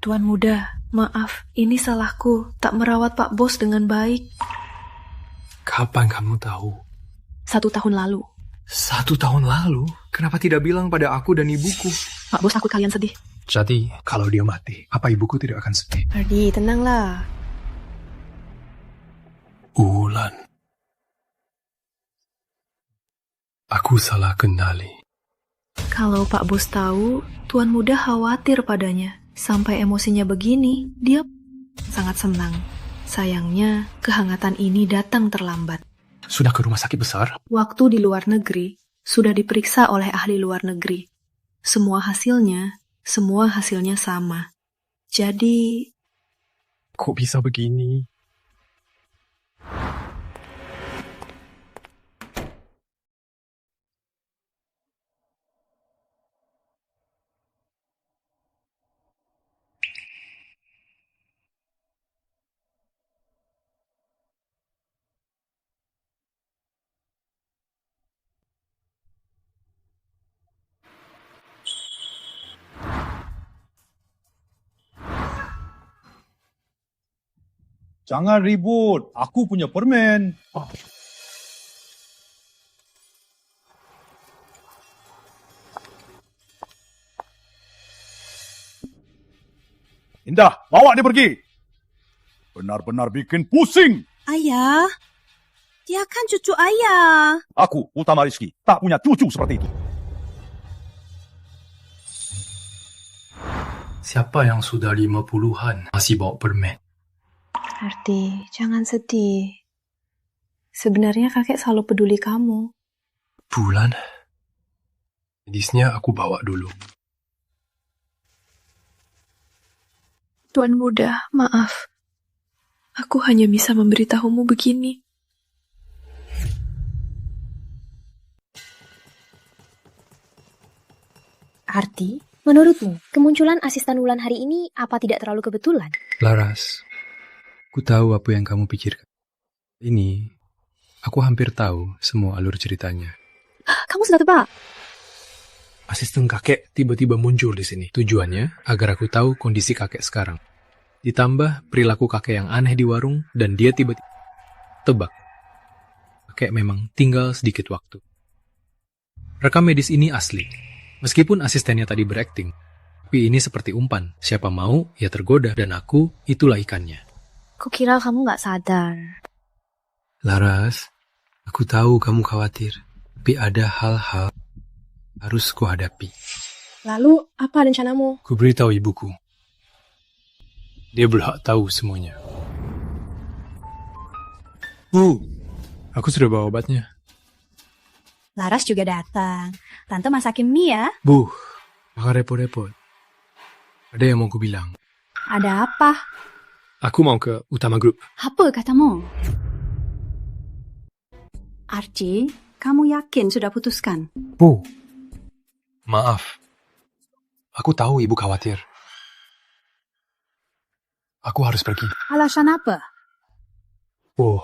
Tuan muda, maaf, ini salahku. Tak merawat Pak Bos dengan baik. Kapan kamu tahu? 1 tahun lalu. 1 tahun lalu? Kenapa tidak bilang pada aku dan ibuku? Pak Bos takut kalian sedih. Jadi, kalau dia mati, apa ibuku tidak akan sedih? Ardi, tenanglah. Wulan. Aku salah kenali. Kalau Pak Bos tahu, Tuan muda khawatir padanya. Sampai emosinya begini, dia sangat senang. Sayangnya, kehangatan ini datang terlambat. Sudah ke rumah sakit besar? Waktu di luar negeri, sudah diperiksa oleh ahli luar negeri. Semua hasilnya sama. Jadi... Kok bisa begini? Jangan ribut. Aku punya permen. Indah, bawa dia pergi. Benar-benar bikin pusing. Ayah, dia kan cucu ayah. Aku, Utama Rizky, tak punya cucu seperti itu. Siapa yang sudah 50-an masih bawa permen? Ardi, jangan sedih. Sebenarnya kakek selalu peduli kamu. Bulan? Medisnya aku bawa dulu. Tuan Muda, maaf. Aku hanya bisa memberitahumu begini. Arti, menurutmu, kemunculan asisten Wulan hari ini apa tidak terlalu kebetulan? Laras, ku tahu apa yang kamu pikirkan. Ini, aku hampir tahu semua alur ceritanya. Kamu sudah tebak? Asisten kakek tiba-tiba muncul di sini. Tujuannya agar aku tahu kondisi kakek sekarang. Ditambah perilaku kakek yang aneh di warung dan dia tiba-tiba tebak. Kakek memang tinggal sedikit waktu. Rekam medis ini asli. Meskipun asistennya tadi berakting, tapi ini seperti umpan. Siapa mau, ya tergoda. Dan aku, itulah ikannya. Kukira kamu gak sadar. Laras, aku tahu kamu khawatir. Tapi ada hal-hal harus kuhadapi. Lalu, apa rencanamu? Ku beritahu ibuku. Dia berhak tahu semuanya. Bu, aku sudah bawa obatnya. Laras juga datang. Tante masakin mie ya. Bu, jangan repot-repot. Ada yang mau ku bilang. Ada apa? Aku mau ke Utama Group. Apa katamu? Archie, kamu yakin sudah putuskan? Bu, maaf. Aku tahu ibu khawatir. Aku harus pergi. Alasan apa? Oh.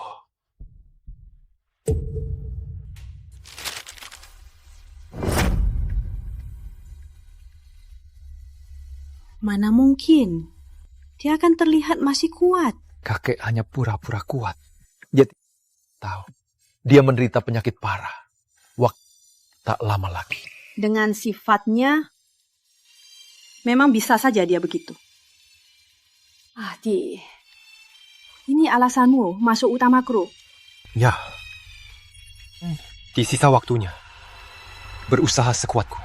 Mana mungkin? Dia akan terlihat masih kuat. Kakek hanya pura-pura kuat. Dia tahu. Dia menderita penyakit parah. Waktu tak lama lagi. Dengan sifatnya, memang bisa saja dia begitu. Di. Ini alasanmu masuk Utama Group. Ya. Di sisa waktunya, berusaha sekuatku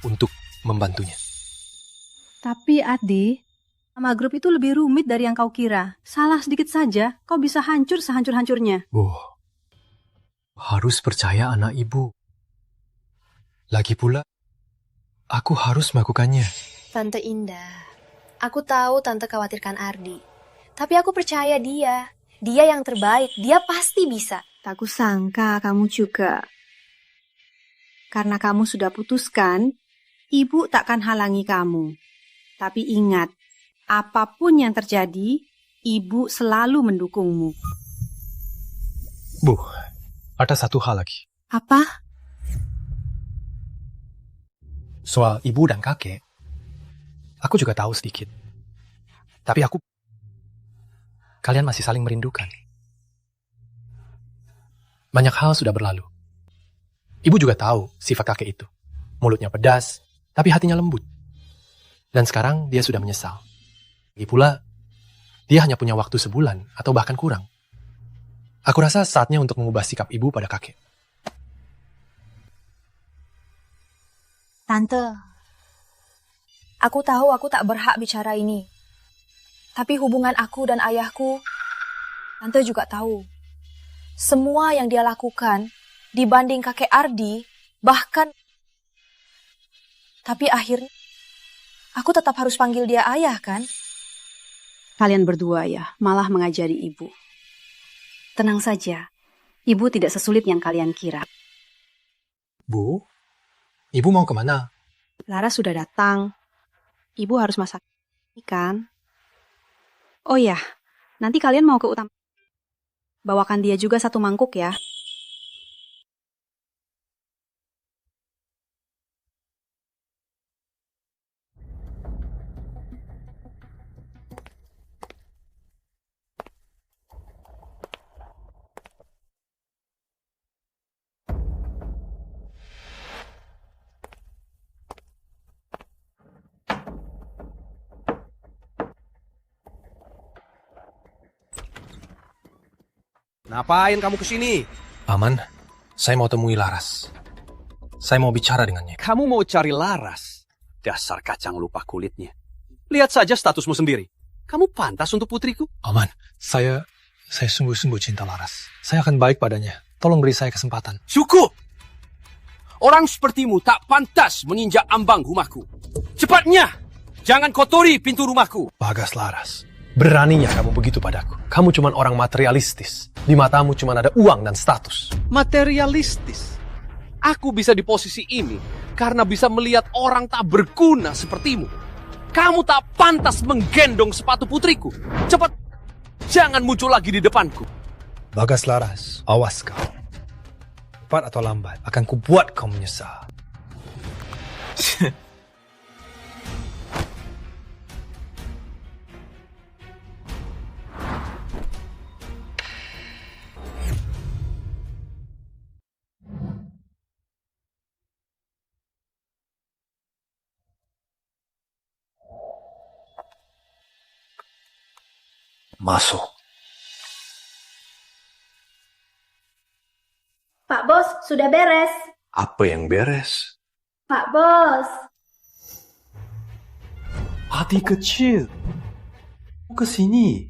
untuk membantunya. Tapi Adi, Utama Group itu lebih rumit dari yang kau kira. Salah sedikit saja, kau bisa hancur sehancur-hancurnya. Oh, harus percaya anak ibu. Lagi pula, aku harus melakukannya. Tante Indah, aku tahu Tante khawatirkan Ardi. Tapi aku percaya dia. Dia yang terbaik, dia pasti bisa. Tak kusangka kamu juga. Karena kamu sudah putuskan, ibu takkan halangi kamu. Tapi ingat, apapun yang terjadi, ibu selalu mendukungmu. Bu, ada satu hal lagi. Apa? Soal ibu dan kakek, aku juga tahu sedikit. Tapi kalian masih saling merindukan. Banyak hal sudah berlalu. Ibu juga tahu sifat kakek itu. Mulutnya pedas, tapi hatinya lembut. Dan sekarang dia sudah menyesal. Lagi pula, dia hanya punya waktu sebulan atau bahkan kurang. Aku rasa saatnya untuk mengubah sikap ibu pada kakek. Tante, aku tahu aku tak berhak bicara ini. Tapi hubungan aku dan ayahku, Tante juga tahu. Semua yang dia lakukan dibanding kakek Ardi, bahkan... Tapi akhirnya, aku tetap harus panggil dia ayah, kan? Kalian berdua ya, malah mengajari ibu. Tenang saja, ibu tidak sesulit yang kalian kira. Bu, ibu mau kemana? Laras sudah datang. Ibu harus masak ikan. Oh ya, nanti kalian mau ke Utama. Bawakan dia juga satu mangkuk ya. Ngapain kamu kesini? Paman, saya mau temui Laras. Saya mau bicara dengannya. Kamu mau cari Laras? Dasar kacang lupa kulitnya. Lihat saja statusmu sendiri. Kamu pantas untuk putriku? Paman, saya sungguh-sungguh cinta Laras. Saya akan baik padanya. Tolong beri saya kesempatan. Cukup! Orang sepertimu tak pantas menginjak ambang rumahku. Cepatnya! Jangan kotori pintu rumahku. Bagas Laras, beraninya kamu begitu padaku. Kamu cuma orang materialistis. Di matamu cuma ada uang dan status. Materialistis? Aku bisa di posisi ini karena bisa melihat orang tak berguna sepertimu. Kamu tak pantas menggendong sepatu putriku. Cepat! Jangan muncul lagi di depanku. Bagas Laras, awas kau. Cepat atau lambat, akan kubuat kau menyesal. Masuk. Pak Bos, sudah beres. Apa yang beres? Pak Bos. Hati kecil. Ke sini.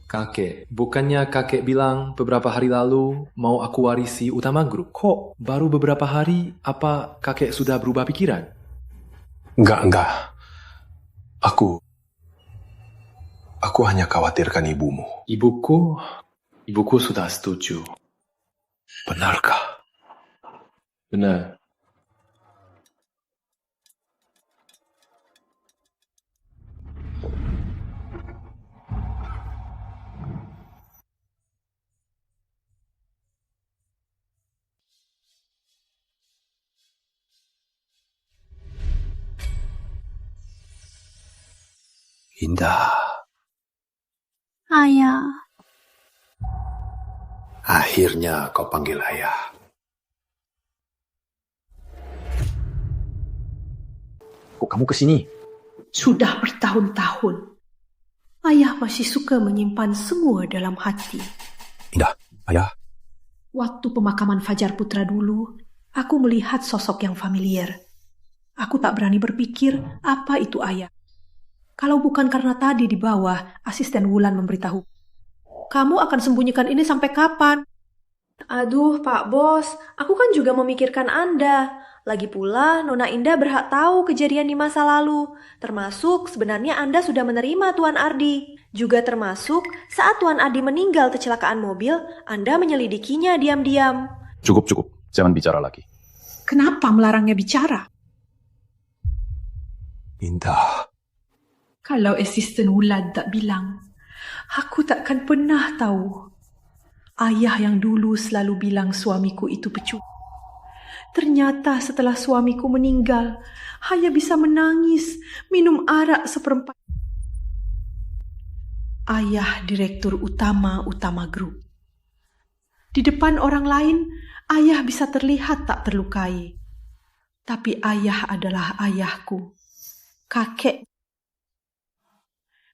Kakek, bukannya kakek bilang beberapa hari lalu mau aku warisi Utama Group? Kok baru beberapa hari, apa kakek sudah berubah pikiran? Enggak. Aku hanya khawatirkan ibumu. Ibuku sudah setuju. Benarkah? Benar. Indah. Ayah. Akhirnya kau panggil ayah. Kok kamu kesini? Sudah bertahun-tahun. Ayah masih suka menyimpan semua dalam hati. Indah, ayah. Waktu pemakaman Fajar Putra dulu, aku melihat sosok yang familiar. Aku tak berani berpikir apa itu ayah. Kalau bukan karena tadi di bawah, asisten Wulan memberitahu. Kamu akan sembunyikan ini sampai kapan? Aduh, Pak Bos, aku kan juga memikirkan Anda. Lagi pula, Nona Indah berhak tahu kejadian di masa lalu. Termasuk sebenarnya Anda sudah menerima Tuan Ardi. Juga termasuk saat Tuan Ardi meninggal kecelakaan mobil, Anda menyelidikinya diam-diam. Cukup. Jangan bicara lagi. Kenapa melarangnya bicara? Indah. Kalau asisten Wulan tak bilang, aku takkan pernah tahu. Ayah yang dulu selalu bilang suamiku itu pecut. Ternyata setelah suamiku meninggal, hanya bisa menangis, minum arak seperempat. Ayah Direktur Utama Group. Di depan orang lain, ayah bisa terlihat tak terlukai. Tapi ayah adalah ayahku. Kakek.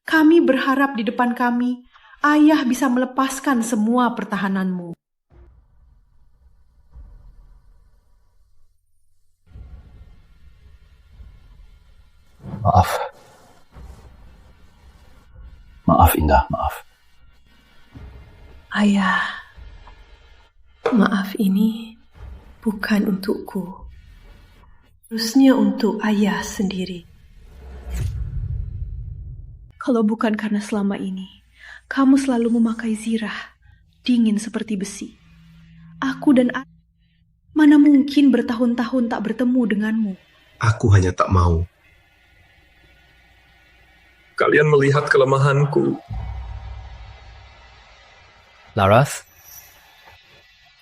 Kami berharap di depan kami, ayah bisa melepaskan semua pertahananmu. Maaf Indah, maaf. Ayah, maaf ini bukan untukku. Harusnya untuk ayah sendiri. Kalau bukan karena selama ini, kamu selalu memakai zirah, dingin seperti besi. Aku dan mana mungkin bertahun-tahun tak bertemu denganmu. Aku hanya tak mau kalian melihat kelemahanku. Laras,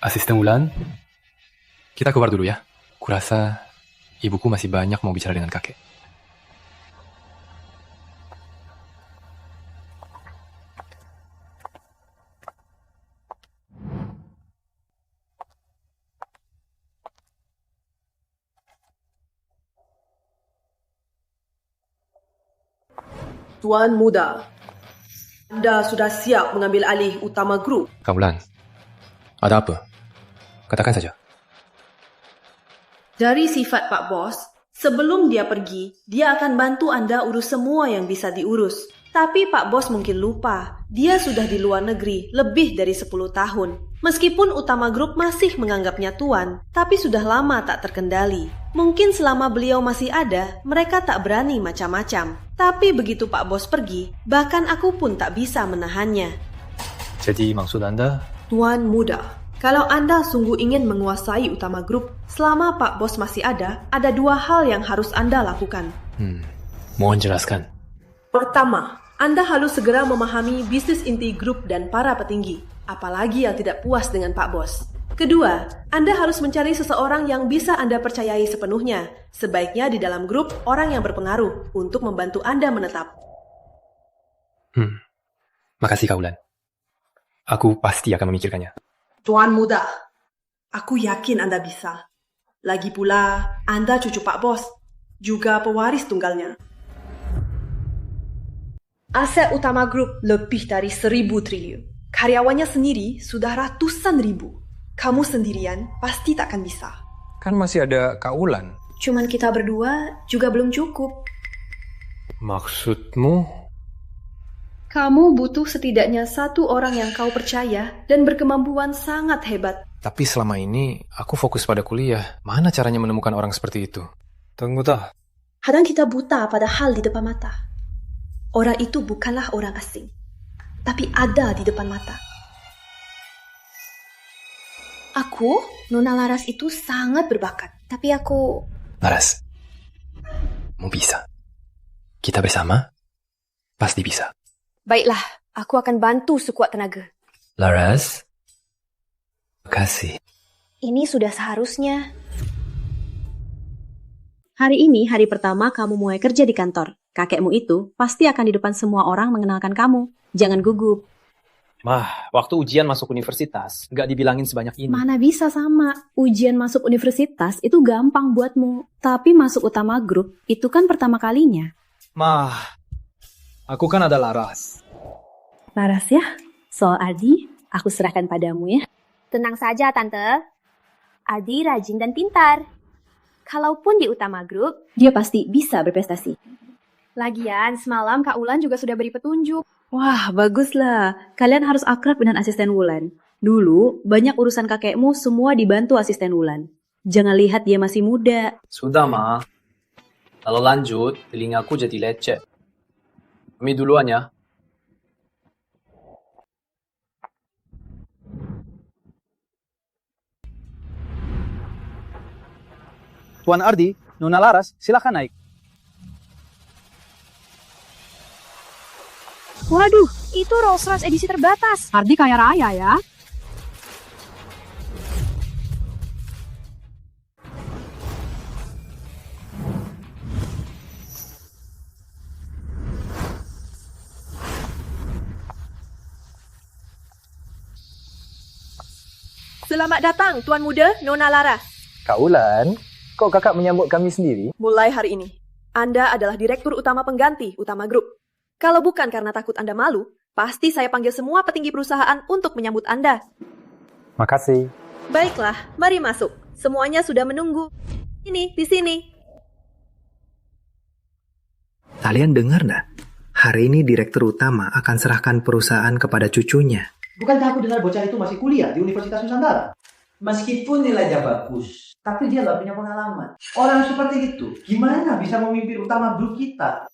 asisten Wulan, kita keluar dulu ya. Kurasa ibuku masih banyak mau bicara dengan kakek. Tuan Muda, Anda sudah siap mengambil alih Utama Group? Kak Wulan, Ada apa? Katakan saja. Dari sifat Pak Bos, sebelum dia pergi, dia akan bantu Anda urus semua yang bisa diurus. Tapi Pak Bos mungkin lupa, dia sudah di luar negeri lebih dari 10 tahun. Meskipun Utama Group masih menganggapnya tuan, tapi sudah lama tak terkendali. Mungkin selama beliau masih ada, mereka tak berani macam-macam. Tapi begitu Pak Bos pergi, bahkan aku pun tak bisa menahannya. Jadi maksud Anda? Tuan muda, kalau Anda sungguh ingin menguasai Utama Group, selama Pak Bos masih ada 2 hal yang harus Anda lakukan. Mohon jelaskan. Pertama, Anda harus segera memahami bisnis inti grup dan para petinggi, apalagi yang tidak puas dengan Pak Bos. Kedua, Anda harus mencari seseorang yang bisa Anda percayai sepenuhnya, sebaiknya di dalam grup orang yang berpengaruh untuk membantu Anda menetap. Makasih Kaulan. Aku pasti akan memikirkannya. Tuan muda, aku yakin Anda bisa. Lagi pula, Anda cucu Pak Bos, juga pewaris tunggalnya. Aset Utama Group lebih dari 1.000 triliun. Karyawannya sendiri sudah ratusan ribu. Kamu sendirian pasti takkan bisa. Kan masih ada Kaulan. Cuman kita berdua juga belum cukup. Maksudmu? Kamu butuh setidaknya 1 orang yang kau percaya dan berkemampuan sangat hebat. Tapi selama ini aku fokus pada kuliah. Mana caranya menemukan orang seperti itu? Tunggu dah. Kadang kita buta pada hal di depan mata. Orang itu bukanlah orang asing, tapi ada di depan mata. Aku, Nona Laras itu sangat berbakat. Tapi aku... Laras, mau bisa. Kita bersama, pasti bisa. Baiklah, aku akan bantu sekuat tenaga. Laras, makasih. Ini sudah seharusnya. Hari ini hari pertama kamu mulai kerja di kantor. Kakekmu itu pasti akan di depan semua orang mengenalkan kamu. Jangan gugup. Mah, waktu ujian masuk universitas, nggak dibilangin sebanyak ini. Mana bisa sama. Ujian masuk universitas itu gampang buatmu. Tapi masuk Utama Group itu kan pertama kalinya. Mah, aku kan ada Laras. Laras ya? Soal Adi, aku serahkan padamu ya. Tenang saja, Tante. Adi rajin dan pintar. Kalaupun di Utama Group, dia pasti bisa berprestasi. Lagian, semalam Kak Ulan juga sudah beri petunjuk. Wah, baguslah. Kalian harus akrab dengan asisten Wulan. Dulu, banyak urusan kakekmu semua dibantu asisten Wulan. Jangan lihat dia masih muda. Sudah, Ma. Kalau lanjut, telingaku jadi lecet. Kami duluan ya. Tuan Ardi, Nona Laras, silakan naik. Waduh, itu Rolls Royce edisi terbatas. Ardi kaya raya ya. Selamat datang, Tuan Muda Nona Laras. Kak Ulan, kok kakak menyambut kami sendiri? Mulai hari ini, Anda adalah Direktur Utama Pengganti Utama Group. Kalau bukan karena takut Anda malu, pasti saya panggil semua petinggi perusahaan untuk menyambut Anda. Makasih. Baiklah, mari masuk. Semuanya sudah menunggu. Ini, di sini. Kalian dengar nggak? Hari ini Direktur Utama akan serahkan perusahaan kepada cucunya. Bukankah aku dengar bocah itu masih kuliah di Universitas Nusantara? Meskipun nilainya bagus, tapi dia nggak punya pengalaman. Orang seperti itu, gimana bisa memimpin Utama Group kita?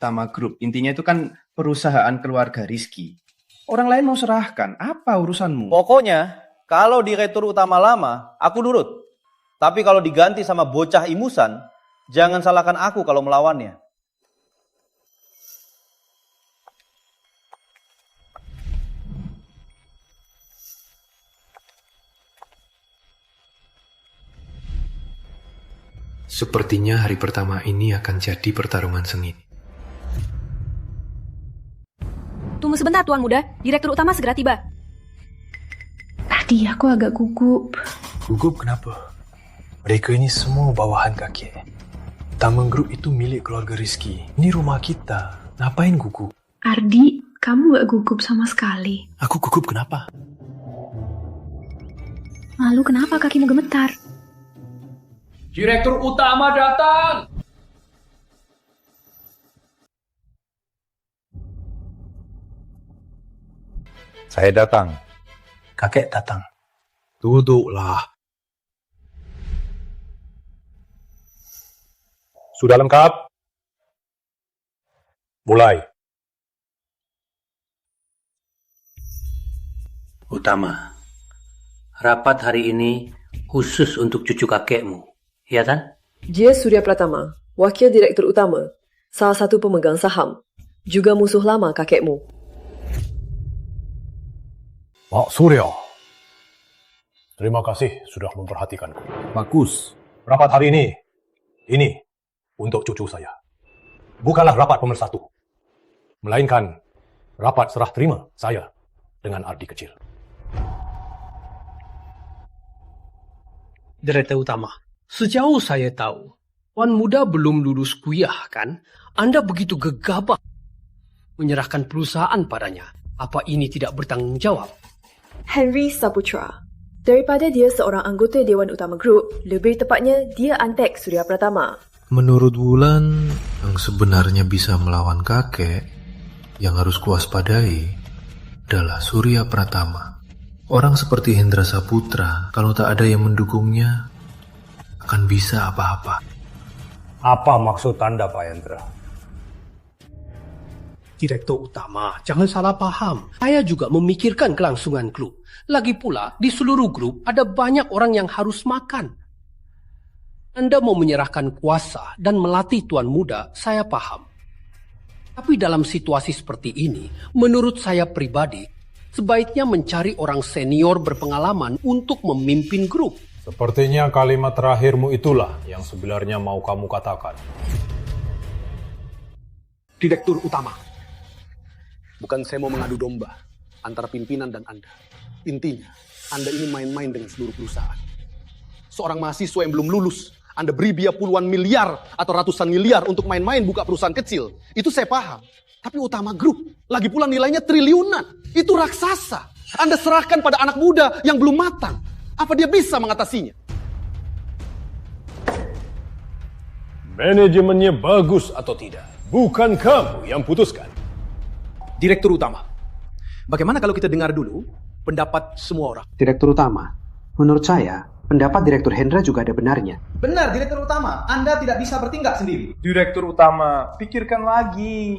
Utama Group, intinya itu kan perusahaan keluarga Rizky. Orang lain mau serahkan, apa urusanmu? Pokoknya, kalau Direktur Utama lama, aku nurut. Tapi kalau diganti sama bocah imusan, jangan salahkan aku kalau melawannya. Sepertinya hari pertama ini akan jadi pertarungan sengit. Tunggu sebentar, Tuan Muda. Direktur Utama segera tiba. Tadi aku agak gugup. Gugup kenapa? Mereka ini semua bawahan kakek. Utama Group itu milik keluarga Rizky. Ini rumah kita. Ngapain gugup? Ardi, kamu gak gugup sama sekali. Aku gugup kenapa? Lalu kenapa kakimu gemetar? Direktur utama datang! Saya datang. Kakek datang. Duduklah. Sudah lengkap? Mulai. Utama, rapat hari ini khusus untuk cucu kakekmu, ya kan? Dia Surya Pratama, Wakil Direktur Utama, salah satu pemegang saham, juga musuh lama kakekmu. Pak Surya, terima kasih sudah memperhatikanku. Bagus. Rapat hari ini untuk cucu saya. Bukanlah rapat pemersatu, melainkan rapat serah terima saya dengan Ardi kecil. Direktur utama, sejauh saya tahu, Tuan Muda belum lulus kuliah kan? Anda begitu gegabah menyerahkan perusahaan padanya. Apa ini tidak bertanggung jawab? Henry Saputra. Daripada dia seorang anggota Dewan Utama Group, lebih tepatnya dia antek Surya Pratama. Menurut Wulan, yang sebenarnya bisa melawan kakek, yang harus kuwaspadai adalah Surya Pratama. Orang seperti Hendra Saputra, kalau tak ada yang mendukungnya, akan bisa apa-apa. Apa maksud Anda, Pak Hendra? Direktur utama, jangan salah paham. Saya juga memikirkan kelangsungan grup. Lagi pula, di seluruh grup ada banyak orang yang harus makan. Anda mau menyerahkan kuasa dan melatih Tuan Muda, saya paham. Tapi dalam situasi seperti ini, menurut saya pribadi, sebaiknya mencari orang senior berpengalaman untuk memimpin grup. Sepertinya kalimat terakhirmu itulah yang sebenarnya mau kamu katakan. Direktur utama, bukan saya mau mengadu domba antara pimpinan dan Anda. Intinya, Anda ini main-main dengan seluruh perusahaan. Seorang mahasiswa yang belum lulus, Anda beri biaya puluhan miliar atau ratusan miliar untuk main-main buka perusahaan kecil. Itu saya paham. Tapi Utama Group, lagi pula nilainya triliunan. Itu raksasa. Anda serahkan pada anak muda yang belum matang. Apa dia bisa mengatasinya? Manajemennya bagus atau tidak, bukan kamu yang putuskan. Direktur utama, bagaimana kalau kita dengar dulu pendapat semua orang? Direktur utama, menurut saya, pendapat Direktur Hendra juga ada benarnya. Benar, Direktur Utama. Anda tidak bisa bertindak sendiri. Direktur Utama, pikirkan lagi.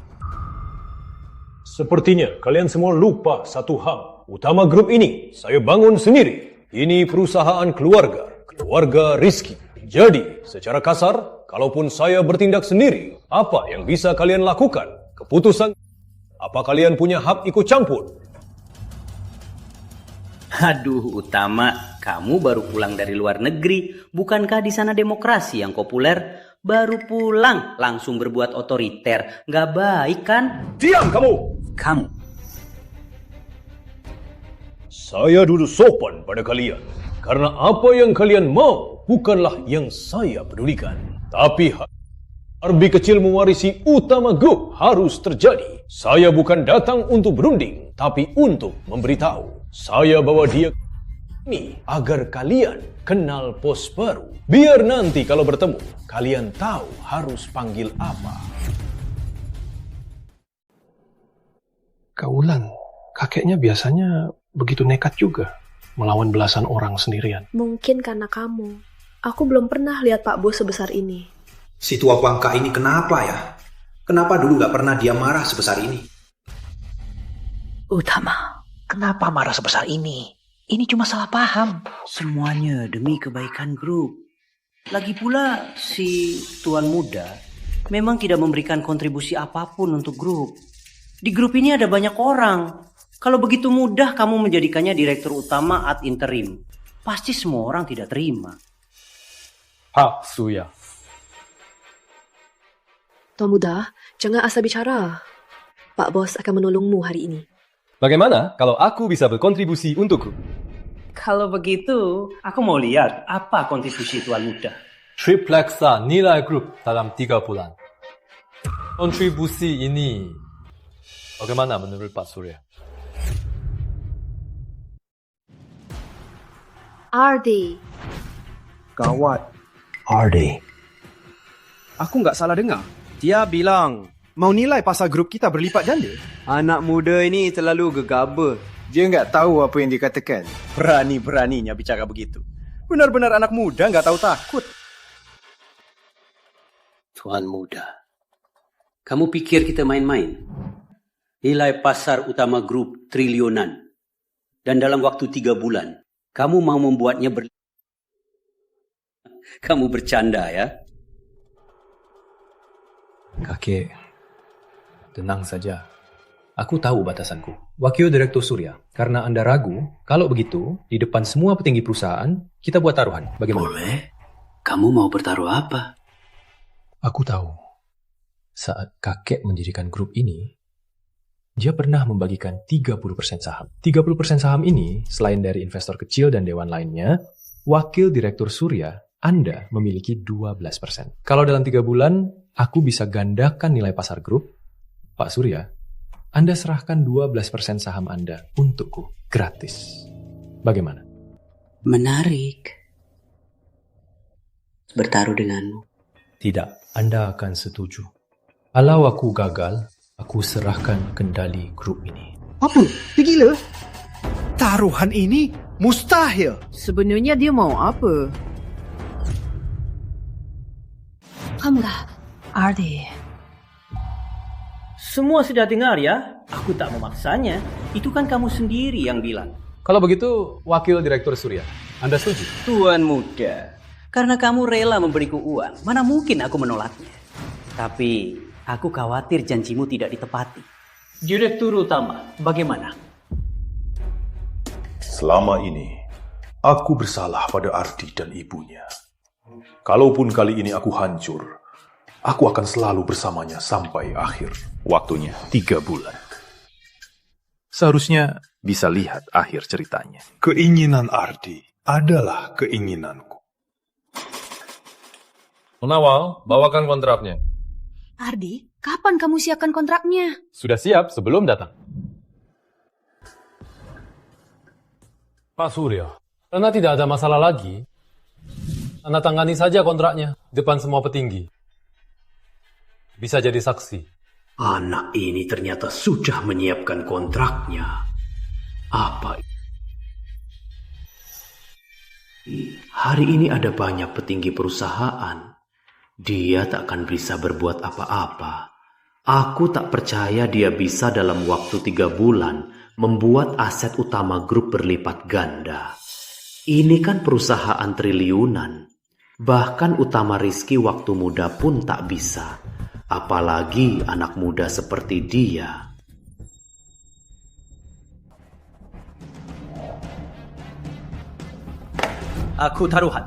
Sepertinya kalian semua lupa satu hal. Utama Group ini saya bangun sendiri. Ini perusahaan keluarga Rizky. Jadi, secara kasar, kalaupun saya bertindak sendiri, apa yang bisa kalian lakukan? Keputusan, apa kalian punya hak ikut campur? Aduh, Utama, kamu baru pulang dari luar negeri. Bukankah di sana demokrasi yang populer? Baru pulang, langsung berbuat otoriter. Nggak baik kan? Diam kamu! Kamu. Saya dulu sopan pada kalian. Karena apa yang kalian mau bukanlah yang saya pedulikan. Tapi Arbi kecil mewarisi Utama Group harus terjadi. Saya bukan datang untuk berunding, tapi untuk memberitahu. Saya bawa dia ini agar kalian kenal pos baru. Biar nanti kalau bertemu, kalian tahu harus panggil apa. Kaulan, kakeknya biasanya begitu nekat juga melawan belasan orang sendirian. Mungkin karena kamu. Aku belum pernah lihat Pak Bos sebesar ini. Si tua bangka ini kenapa ya? Kenapa dulu gak pernah dia marah sebesar ini? Utama, kenapa marah sebesar ini? Ini cuma salah paham. Semuanya demi kebaikan grup. Lagi pula si Tuan Muda memang tidak memberikan kontribusi apapun untuk grup. Di grup ini ada banyak orang. Kalau begitu mudah kamu menjadikannya direktur utama ad interim, pasti semua orang tidak terima. Pak Surya. Tuan Muda, jangan asal bicara. Pak Bos akan menolongmu hari ini. Bagaimana kalau aku bisa berkontribusi untukku? Kalau begitu, aku mau lihat apa kontribusi Tuan Muda. Tripleksa nilai grup dalam 3 bulan. Kontribusi ini bagaimana menurut Pak Surya? Ardi. Gawat. Ardi. Aku nggak salah dengar. Dia bilang mau nilai pasar grup kita berlipat ganda. Anak muda ini terlalu gegabah. Dia nggak tahu apa yang dikatakan. Berani-beraninya bicara begitu. Benar-benar anak muda nggak tahu takut. Tuan muda, kamu pikir kita main-main? Nilai pasar utama grup triliunan. Dan dalam waktu 3 bulan, kamu mau membuatnya Kamu bercanda ya? Kakek, tenang saja. Aku tahu batasanku. Wakil Direktur Surya, karena Anda ragu, kalau begitu, di depan semua petinggi perusahaan, kita buat taruhan. Bagaimana? Boleh. Kamu mau bertaruh apa? Aku tahu. Saat kakek mendirikan grup ini, dia pernah membagikan 30% saham. 30% saham ini, selain dari investor kecil dan dewan lainnya, Wakil Direktur Surya, Anda memiliki 12%. Kalau dalam 3 bulan, aku bisa gandakan nilai pasar grup, Pak Surya, Anda serahkan 12% saham Anda untukku, gratis. Bagaimana? Menarik. Bertaruh denganmu. Tidak, Anda akan setuju. Kalau aku gagal, aku serahkan kendali grup ini. Apa? Dia gila? Taruhan ini mustahil. Sebenarnya dia mau apa? Kamulah. Ardi. Semua sudah dengar ya? Aku tak memaksanya. Itu kan kamu sendiri yang bilang. Kalau begitu, Wakil Direktur Surya, Anda setuju? Tuan muda, karena kamu rela memberiku uang, mana mungkin aku menolaknya. Tapi, aku khawatir janjimu tidak ditepati. Direktur Utama, bagaimana? Selama ini, aku bersalah pada Ardi dan ibunya. Kalaupun kali ini aku hancur, aku akan selalu bersamanya sampai akhir. Waktunya 3 bulan. Seharusnya bisa lihat akhir ceritanya. Keinginan Ardi adalah keinginanku. Munawal, bawakan kontraknya. Ardi, kapan kamu siapkan kontraknya? Sudah siap sebelum datang. Pak Surya, karena tidak ada masalah lagi, Anda tangani saja kontraknya depan semua petinggi. Bisa jadi saksi. Anak ini ternyata sudah menyiapkan kontraknya. Apa? Hari ini ada banyak petinggi perusahaan. Dia tak akan bisa berbuat apa-apa. Aku tak percaya dia bisa dalam waktu 3 bulan membuat aset utama grup berlipat ganda. Ini kan perusahaan triliunan. Bahkan Utama Rizky waktu muda pun tak bisa. Apalagi anak muda seperti dia. Aku taruhan.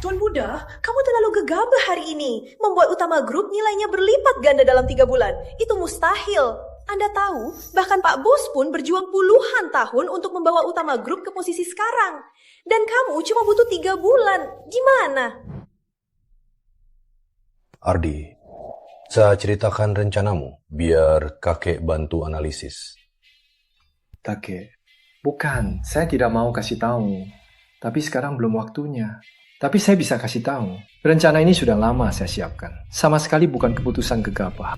Tuan muda, kamu terlalu gegabah hari ini. Membuat Utama Group nilainya berlipat ganda dalam 3 bulan. Itu mustahil. Anda tahu, bahkan Pak Bos pun berjuang puluhan tahun untuk membawa Utama Group ke posisi sekarang. Dan kamu cuma butuh 3 bulan. Gimana? Ardi, saya ceritakan rencanamu, biar kakek bantu analisis. Kakek, bukan, saya tidak mau kasih tahu. Tapi sekarang belum waktunya. Tapi saya bisa kasih tahu. Rencana ini sudah lama saya siapkan. Sama sekali bukan keputusan gegabah.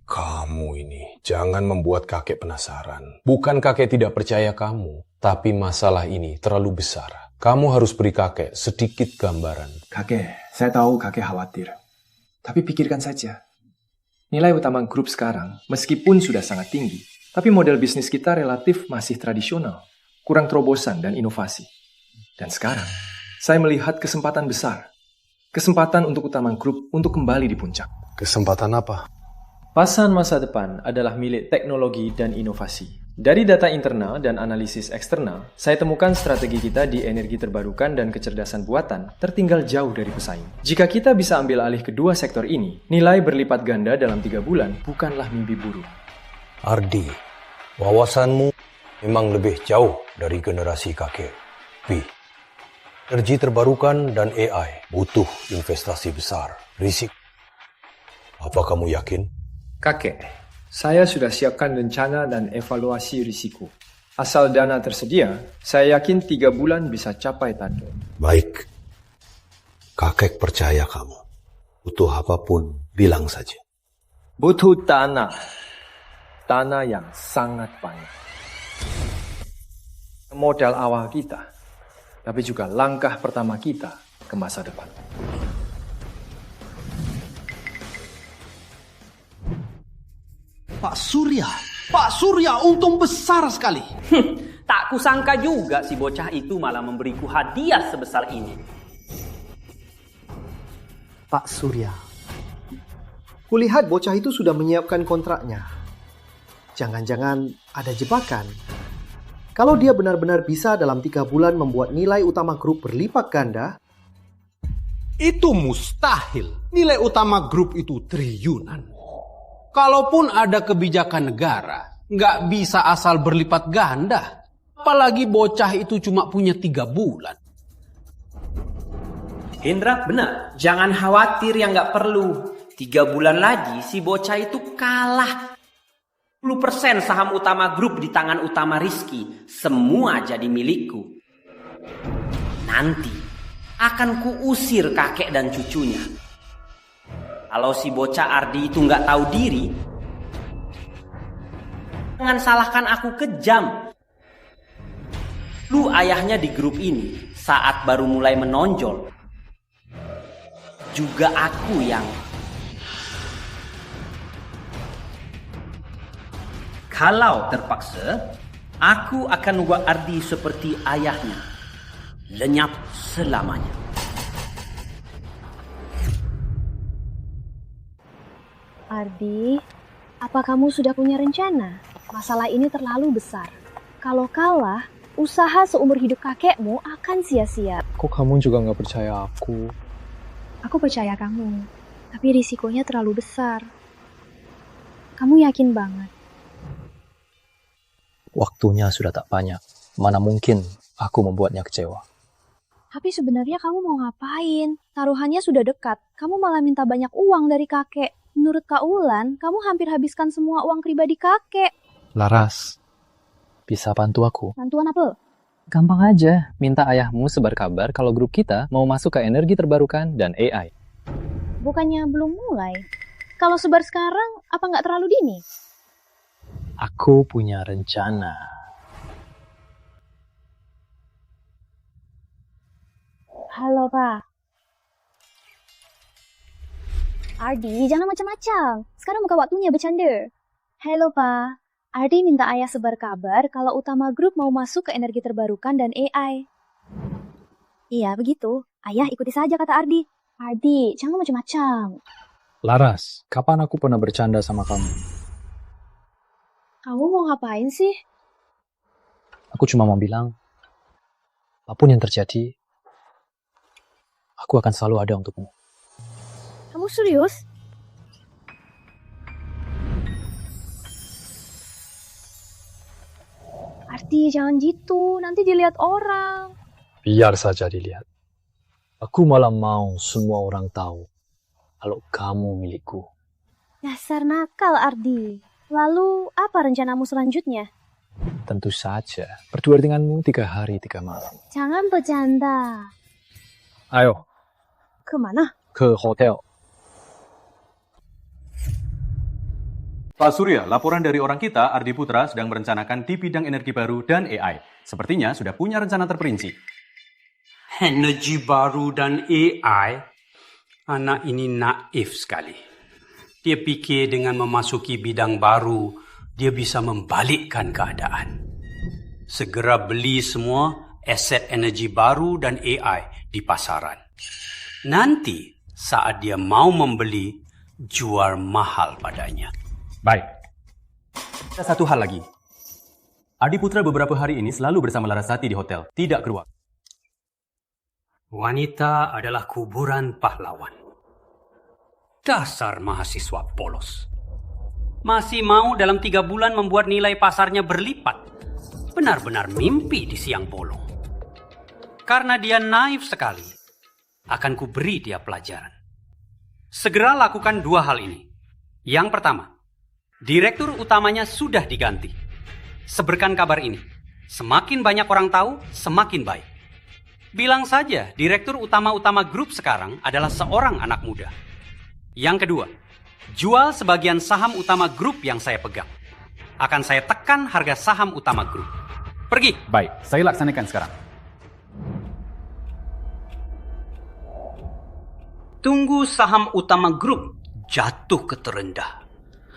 Kamu ini, jangan membuat kakek penasaran. Bukan kakek tidak percaya kamu, tapi masalah ini terlalu besar. Kamu harus beri kakek sedikit gambaran. Kakek, saya tahu kakek khawatir. Tapi pikirkan saja. Nilai utama grup sekarang, meskipun sudah sangat tinggi, tapi model bisnis kita relatif masih tradisional, kurang terobosan dan inovasi. Dan sekarang, saya melihat kesempatan besar. Kesempatan untuk Utama Group untuk kembali di puncak. Kesempatan apa? Pasan masa depan adalah milik teknologi dan inovasi. Dari data internal dan analisis eksternal, saya temukan strategi kita di energi terbarukan dan kecerdasan buatan tertinggal jauh dari pesaing. Jika kita bisa ambil alih kedua sektor ini, nilai berlipat ganda dalam 3 bulan bukanlah mimpi buruk. Ardi, wawasanmu memang lebih jauh dari generasi kakek. Energi terbarukan dan AI butuh investasi besar, risiko. Apa kamu yakin? Kakek, Saya sudah siapkan rencana dan evaluasi risiko. Asal dana tersedia, saya yakin 3 bulan bisa capai target. Baik. Kakek percaya kamu. Butuh apapun, bilang saja. Butuh tanah. Tanah yang sangat banyak. Modal awal kita, tapi juga langkah pertama kita ke masa depan. Pak Surya untung besar sekali. Tak kusangka juga si bocah itu malah memberiku hadiah sebesar ini. Pak Surya, kulihat bocah itu sudah menyiapkan kontraknya. Jangan-jangan ada jebakan. Kalau dia benar-benar bisa dalam 3 bulan membuat nilai utama grup berlipat ganda, Itu mustahil. Nilai utama grup itu triliunan. Kalaupun ada kebijakan negara, nggak bisa asal berlipat ganda. Apalagi bocah itu cuma punya 3 bulan. Hendra, benar. Jangan khawatir yang nggak perlu. 3 bulan lagi si bocah itu kalah. 10% saham utama grup di tangan utama Rizky. Semua jadi milikku. Nanti akan kuusir kakek dan cucunya. Kalau si bocah Ardi itu nggak tahu diri, jangan salahkan aku kejam. Lu ayahnya di grup ini saat baru mulai menonjol. Juga aku yang kalau terpaksa, aku akan buat Ardi seperti ayahnya. Lenyap selamanya. Ardi, apa kamu sudah punya rencana? Masalah ini terlalu besar. Kalau kalah, usaha seumur hidup kakekmu akan sia-sia. Kok kamu juga nggak percaya aku? Aku percaya kamu, tapi risikonya terlalu besar. Kamu yakin banget? Waktunya sudah tak banyak. Mana mungkin aku membuatnya kecewa. Tapi sebenarnya kamu mau ngapain? Taruhannya sudah dekat. Kamu malah minta banyak uang dari kakek. Menurut Kak Ulan, kamu hampir habiskan semua uang pribadi kakek. Laras, bisa bantu aku? Bantuan apa? Gampang aja, minta ayahmu sebar kabar kalau grup kita mau masuk ke energi terbarukan dan AI. Bukannya belum mulai? Kalau sebar sekarang, apa nggak terlalu dini? Aku punya rencana. Halo, Pak. Ardi, jangan macam-macam. Sekarang bukan waktunya bercanda. Halo, Pak. Ardi minta ayah sebar kabar kalau utama grup mau masuk ke energi terbarukan dan AI. Iya, begitu. Ayah ikuti saja kata Ardi. Ardi, jangan macam-macam. Laras, kapan aku pernah bercanda sama kamu? Kamu mau ngapain sih? Aku cuma mau bilang, apapun yang terjadi, aku akan selalu ada untukmu. Kamu serius? Ardi, jangan gitu. Nanti dilihat orang. Biar saja dilihat. Aku malah mau semua orang tahu kalau kamu milikku. Dasar nakal, Ardi. Lalu, apa rencanamu selanjutnya? Tentu saja, berdua denganmu 3 hari 3 malam. Jangan bercanda. Ayo, Kemana? ke hotel. Pak Surya, laporan dari orang kita, Ardi Putra, sedang merencanakan di bidang energi baru dan AI. Sepertinya sudah punya rencana terperinci. Energi baru dan AI? Anak ini naif sekali. Dia pikir dengan memasuki bidang baru, dia bisa membalikkan keadaan. Segera beli semua aset energi baru dan AI di pasaran. Nanti saat dia mau membeli, jual mahal padanya. Baik. Ada satu hal lagi. Ardi Putra beberapa hari ini selalu bersama Larasati di hotel, tidak keluar. Wanita adalah kuburan pahlawan. Dasar mahasiswa polos. Masih mau dalam 3 bulan membuat nilai pasarnya berlipat. Benar-benar mimpi di siang bolong. Karena dia naif sekali, akan kuberi dia pelajaran. Segera lakukan 2 hal ini. Yang pertama, Direktur utamanya sudah diganti. Seberkan kabar ini. Semakin banyak orang tahu, semakin baik. Bilang saja, direktur utama grup sekarang adalah seorang anak muda. Yang kedua, jual sebagian saham utama grup yang saya pegang. Akan saya tekan harga saham utama grup. Pergi. Baik, saya laksanakan sekarang. Tunggu saham utama grup jatuh ke terendah.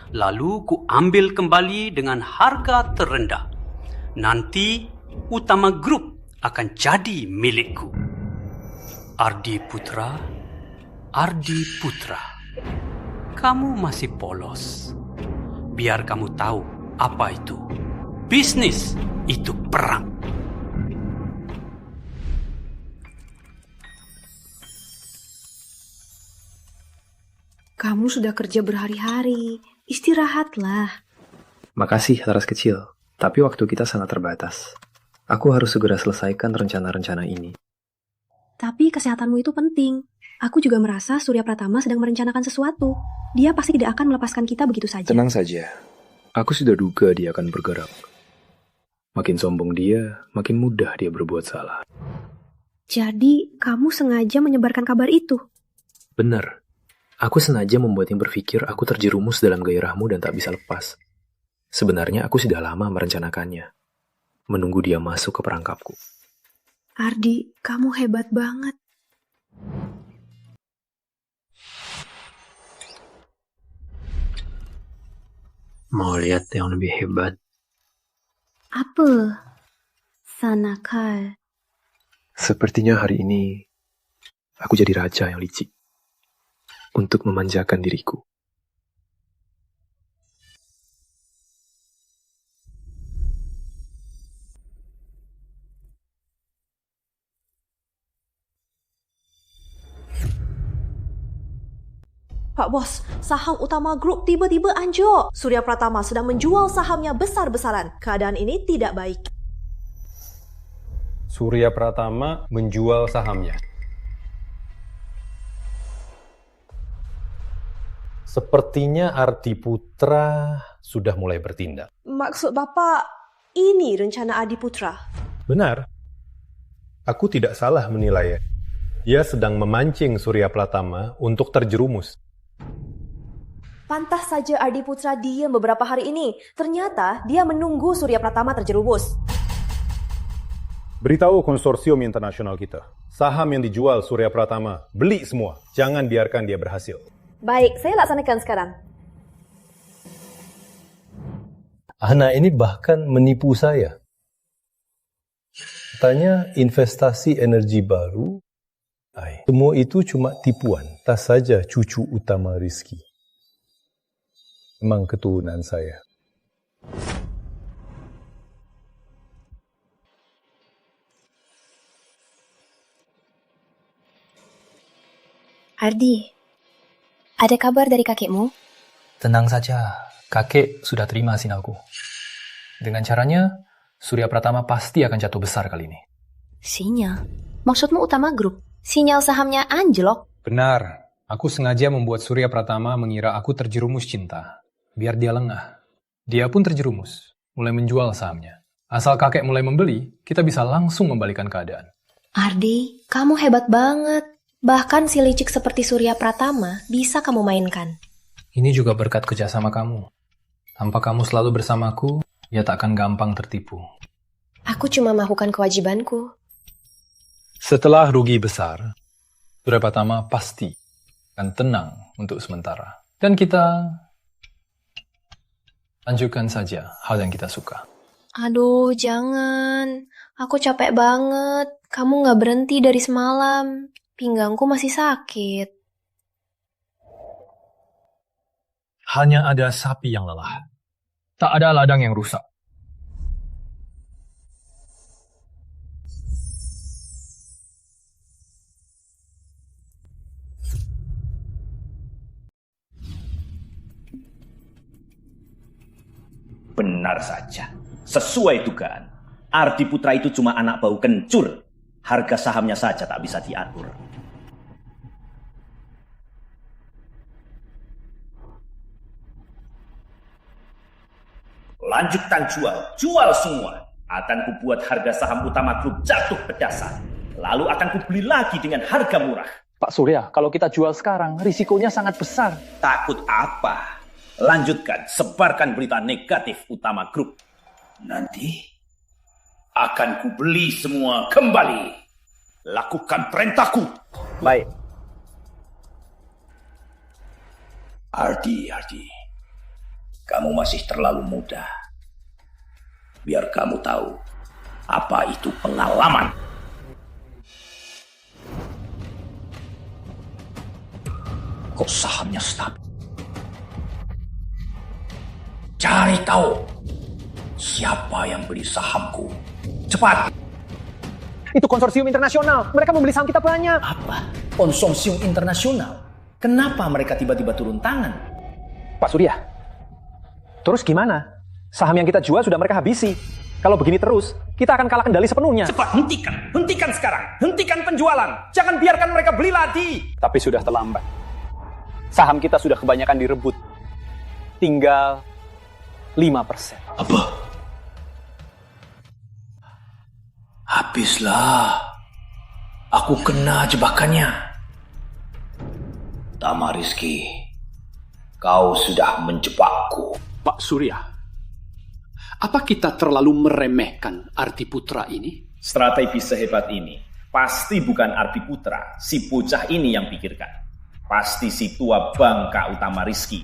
Lalu ku ambil kembali dengan harga terendah. Nanti utama grup akan jadi milikku. Ardi Putra, kamu masih polos. Biar kamu tahu apa itu. Bisnis itu perang. Kamu sudah kerja berhari-hari. Istirahatlah. Makasih, Laras kecil. Tapi waktu kita sangat terbatas. Aku harus segera selesaikan rencana-rencana ini. Tapi kesehatanmu itu penting. Aku juga merasa Surya Pratama sedang merencanakan sesuatu. Dia pasti tidak akan melepaskan kita begitu saja. Tenang saja. Aku sudah duga dia akan bergerak. Makin sombong dia, makin mudah dia berbuat salah. Jadi, kamu sengaja menyebarkan kabar itu? Benar. Aku sengaja membuatnya berpikir aku terjerumus dalam gairahmu dan tak bisa lepas. Sebenarnya aku sudah lama merencanakannya. Menunggu dia masuk ke perangkapku. Ardi, kamu hebat banget. Mau lihat yang lebih hebat? Apa? Sanakal. Sepertinya hari ini aku jadi raja yang licik. Untuk memanjakan diriku. Pak Bos, saham utama grup tiba-tiba anjlok. Surya Pratama sedang menjual sahamnya besar-besaran. Keadaan ini tidak baik. Surya Pratama menjual sahamnya. Sepertinya Ardi Putra sudah mulai bertindak. Maksud Bapak, ini rencana Ardi Putra? Benar. Aku tidak salah menilai. Dia sedang memancing Surya Pratama untuk terjerumus. Pantas saja Ardi Putra diam beberapa hari ini. Ternyata dia menunggu Surya Pratama terjerumus. Beritahu konsorsium internasional kita. Saham yang dijual Surya Pratama, beli semua. Jangan biarkan dia berhasil. Baik, saya laksanakan sekarang. Anak ini bahkan menipu saya. Katanya investasi energi baru, semua itu cuma tipuan. Tas saja cucu utama Rizky. Memang keturunan saya. Ardi, ada kabar dari kakekmu? Tenang saja, kakek sudah terima sinyalku. Dengan caranya, Surya Pratama pasti akan jatuh besar kali ini. Sinyal? Maksudmu utama grup? Sinyal sahamnya anjlok? Benar, aku sengaja membuat Surya Pratama mengira aku terjerumus cinta. Biar dia lengah. Dia pun terjerumus, mulai menjual sahamnya. Asal kakek mulai membeli, kita bisa langsung membalikan keadaan. Ardi, kamu hebat banget. Bahkan si licik seperti Surya Pratama bisa kamu mainkan. Ini juga berkat kerjasama kamu. Tanpa kamu selalu bersamaku, ya tak akan gampang tertipu. Aku cuma melakukan kewajibanku. Setelah rugi besar, Surya Pratama pasti akan tenang untuk sementara. Dan kita lanjutkan saja hal yang kita suka. Aduh, jangan. Aku capek banget. Kamu gak berhenti dari semalam. Pinggangku masih sakit. Hanya ada sapi yang lelah. Tak ada ladang yang rusak. Benar saja. Sesuai dugaan. Ardi Putra itu cuma anak bau kencur. Harga sahamnya saja tak bisa diatur. Lanjutkan jual semua. Akan kubuat harga saham utama grup jatuh ke dasar. Lalu akan kubeli lagi dengan harga murah. Pak Surya, kalau kita jual sekarang, risikonya sangat besar. Takut apa? Lanjutkan, sebarkan berita negatif utama grup. Nanti akan kubeli semua kembali. Lakukan perintahku. Baik. Ardi, kamu masih terlalu muda. Biar kamu tahu apa itu pengalaman. Kok sahamnya stabil? Cari tahu siapa yang beli sahamku. Cepat! Itu konsorsium internasional. Mereka membeli saham kita banyak. Apa? Konsorsium internasional? Kenapa mereka tiba-tiba turun tangan? Pak Surya, terus gimana? Saham yang kita jual sudah mereka habisi. Kalau begini terus, kita akan kalah kendali sepenuhnya. Cepat, hentikan sekarang. Hentikan penjualan. Jangan biarkan mereka beli lagi. Tapi sudah terlambat. Saham kita sudah kebanyakan direbut. Tinggal 5%. Apa? Habislah. Aku kena jebakannya. Utama Rizky, kau sudah menjebakku. Pak Surya, apa kita terlalu meremehkan Ardi Putra ini? Strategi sehebat ini pasti bukan Ardi Putra, si bocah ini yang pikirkan. Pasti si tua bangka Utama Rizky.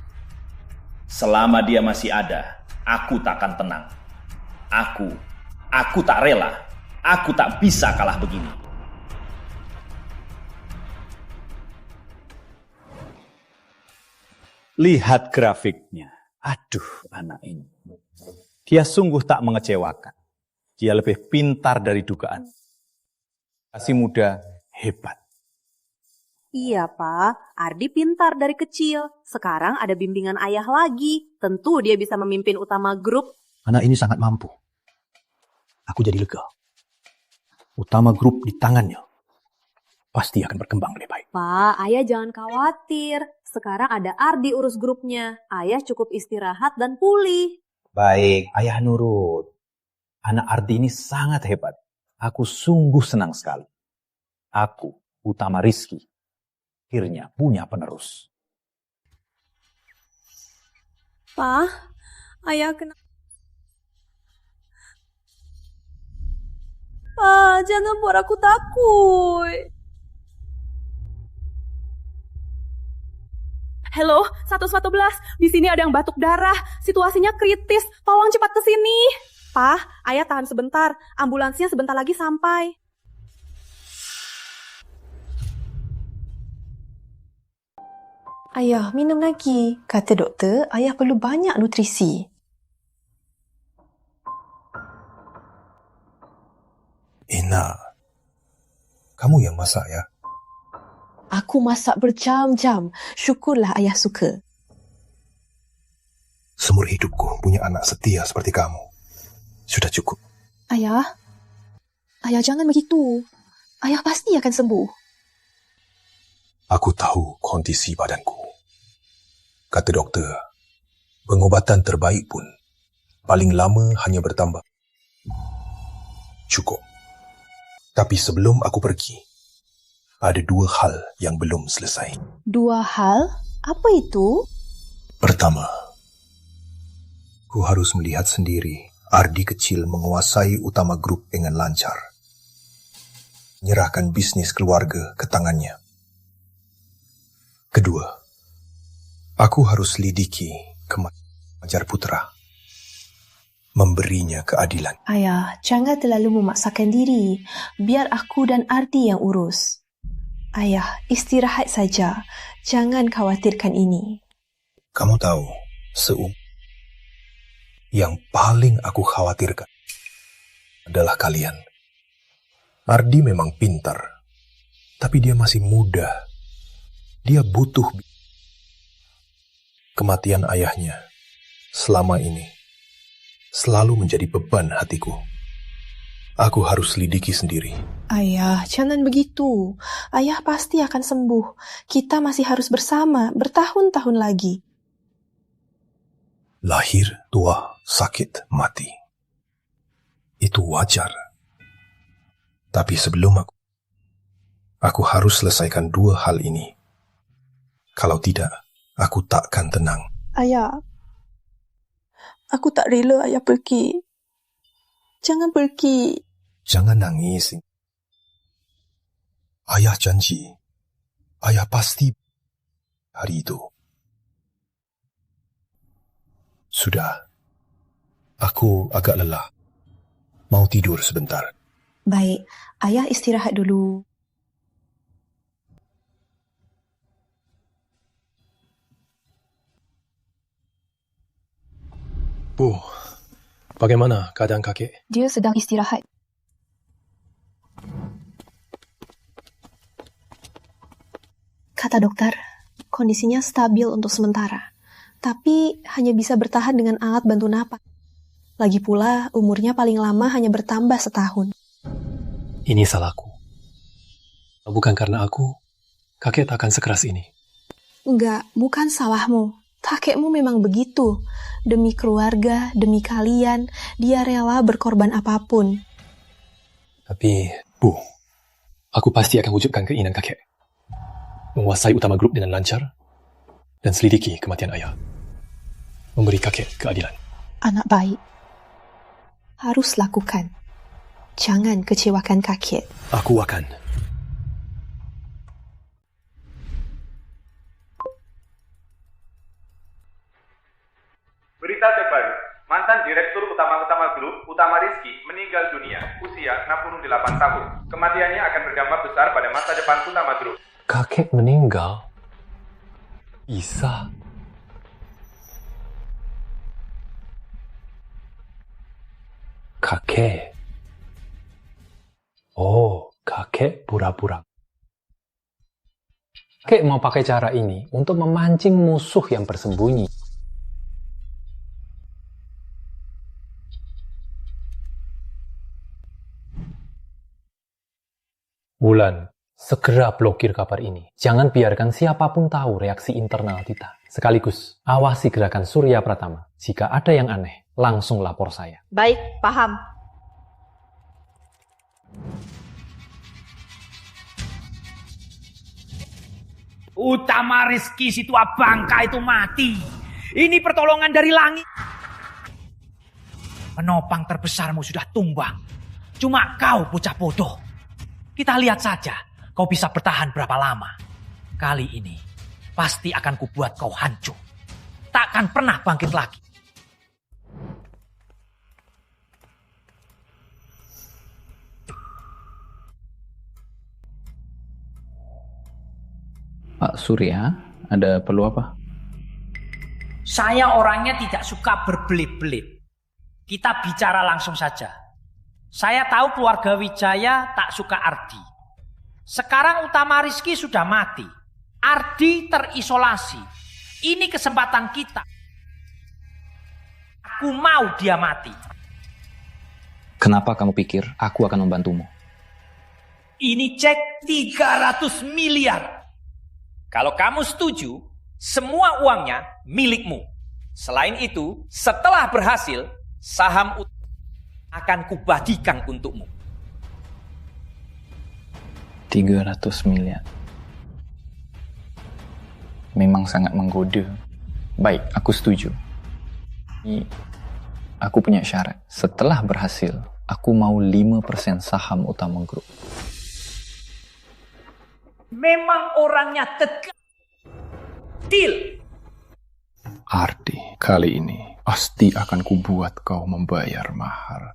Selama dia masih ada, aku tak akan tenang. Aku tak rela. Aku tak bisa kalah begini. Lihat grafiknya. Aduh, anak ini. Dia sungguh tak mengecewakan. Dia lebih pintar dari dugaan. Masih muda, hebat. Iya, Pak. Ardi pintar dari kecil. Sekarang ada bimbingan ayah lagi. Tentu dia bisa memimpin Utama Group. Anak ini sangat mampu. Aku jadi lega. Utama Group di tangannya. Pasti akan berkembang lebih baik. Pak, ayah jangan khawatir. Sekarang ada Ardi urus grupnya. Ayah cukup istirahat dan pulih. Baik, ayah nurut. Anak Ardi ini sangat hebat. Aku sungguh senang sekali. Aku, Utama Rizky, akhirnya punya penerus. Pak, ayah kena... Pak, jangan buat aku takut. Halo, 111. Di sini ada yang batuk darah. Situasinya kritis. Tolong cepat ke sini. Pak, ayah tahan sebentar. Ambulansnya sebentar lagi sampai. Ayah, minum lagi. Kata doktor, ayah perlu banyak nutrisi. Ina, kamu yang masak ya? Aku masak berjam-jam. Syukurlah ayah suka. Seumur hidupku punya anak setia seperti kamu. Sudah cukup. Ayah jangan begitu. Ayah pasti akan sembuh. Aku tahu kondisi badanku. Kata doktor, pengobatan terbaik pun paling lama hanya bertambah. Cukup. Tapi sebelum aku pergi, ada 2 hal yang belum selesai. 2 hal? Apa itu? Pertama, ku harus melihat sendiri Ardi kecil menguasai Utama Group dengan lancar. Menyerahkan bisnis keluarga ke tangannya. Kedua, aku harus lidiki Fajar Putra. Memberinya keadilan. Ayah, jangan terlalu memaksakan diri. Biar aku dan Ardi yang urus. Ayah, istirahat saja. Jangan khawatirkan ini. Kamu tahu, yang paling aku khawatirkan adalah kalian. Ardi memang pintar, tapi dia masih muda. Dia butuh. Kematian ayahnya selama ini selalu menjadi beban hatiku. Aku harus lidiki sendiri. Ayah, jangan begitu. Ayah pasti akan sembuh. Kita masih harus bersama bertahun-tahun lagi. Lahir, tua, sakit, mati. Itu wajar. Tapi sebelum aku harus selesaikan dua hal ini. Kalau tidak, aku takkan tenang. Ayah, aku tak rela ayah pergi. Jangan pergi. Jangan nangis. Ayah janji. Ayah pasti hari itu. Sudah. Aku agak lelah. Mau tidur sebentar. Baik, ayah istirahat dulu. Bu, bagaimana keadaan kakek? Dia sedang istirahat. Kata dokter, kondisinya stabil untuk sementara. Tapi hanya bisa bertahan dengan alat bantu napas. Lagi pula, umurnya paling lama hanya bertambah setahun. Ini salahku. Bukan karena aku, kakek tak akan sekeras ini. Enggak, bukan salahmu. Kakekmu memang begitu. Demi keluarga, demi kalian, dia rela berkorban apapun. Tapi, Bu, aku pasti akan wujudkan keinginan kakek. Menguasai utama grup dengan lancar, dan selidiki kematian ayah. Memberi kakek keadilan. Anak baik. Harus lakukan. Jangan kecewakan kakek. Aku akan. Berita terbaru, mantan Direktur Utama Grup, Utama Rizky, meninggal dunia, usia 68 tahun. Kematiannya akan berdampak besar pada masa depan Utama Grup. Kakek meninggal? Bisa. Kakek. Oh, kakek pura-pura. Kakek mau pakai cara ini untuk memancing musuh yang bersembunyi. Wulan, segera blokir kabar ini. Jangan biarkan siapapun tahu reaksi internal kita. Sekaligus, awasi gerakan Surya Pratama. Jika ada yang aneh, langsung lapor saya. Baik, paham. Utama Rizky si tua bangka itu mati. Ini pertolongan dari langit. Penopang terbesarmu sudah tumbang. Cuma kau bocah bodoh. Kita lihat saja kau bisa bertahan berapa lama. Kali ini pasti akan kubuat kau hancur. Takkan pernah bangkit lagi. Pak Surya, ada perlu apa? Saya orangnya tidak suka berbelit-belit. Kita bicara langsung saja. Saya tahu keluarga Wijaya tak suka Ardi. Sekarang Utama Rizky sudah mati. Ardi terisolasi. Ini kesempatan kita. Aku mau dia mati. Kenapa kamu pikir aku akan membantumu? Ini cek 300 miliar. Kalau kamu setuju, semua uangnya milikmu. Selain itu, setelah berhasil, saham akan kubagikan untukmu. 300 miliar. Memang sangat menggoda. Baik, aku setuju. Aku punya syarat. Setelah berhasil, aku mau 5% saham Utama Grup. Memang orangnya tegas. Deal. Ardi, kali ini pasti akan kubuat kau membayar mahar.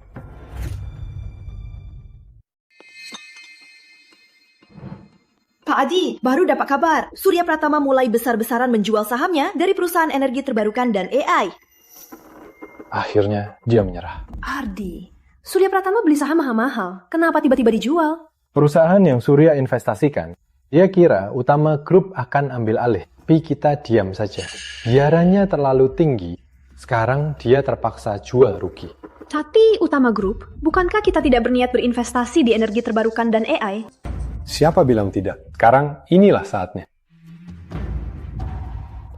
Pak Adi, baru dapat kabar. Surya Pratama mulai besar-besaran menjual sahamnya dari perusahaan energi terbarukan dan AI. Akhirnya dia menyerah. Ardi, Surya Pratama beli saham mahal-mahal. Kenapa tiba-tiba dijual? Perusahaan yang Surya investasikan, dia kira Utama Grup akan ambil alih. Tapi kita diam saja. Biarannya terlalu tinggi, sekarang dia terpaksa jual rugi. Tapi Utama Group, bukankah kita tidak berniat berinvestasi di energi terbarukan dan AI? Siapa bilang tidak? Sekarang inilah saatnya.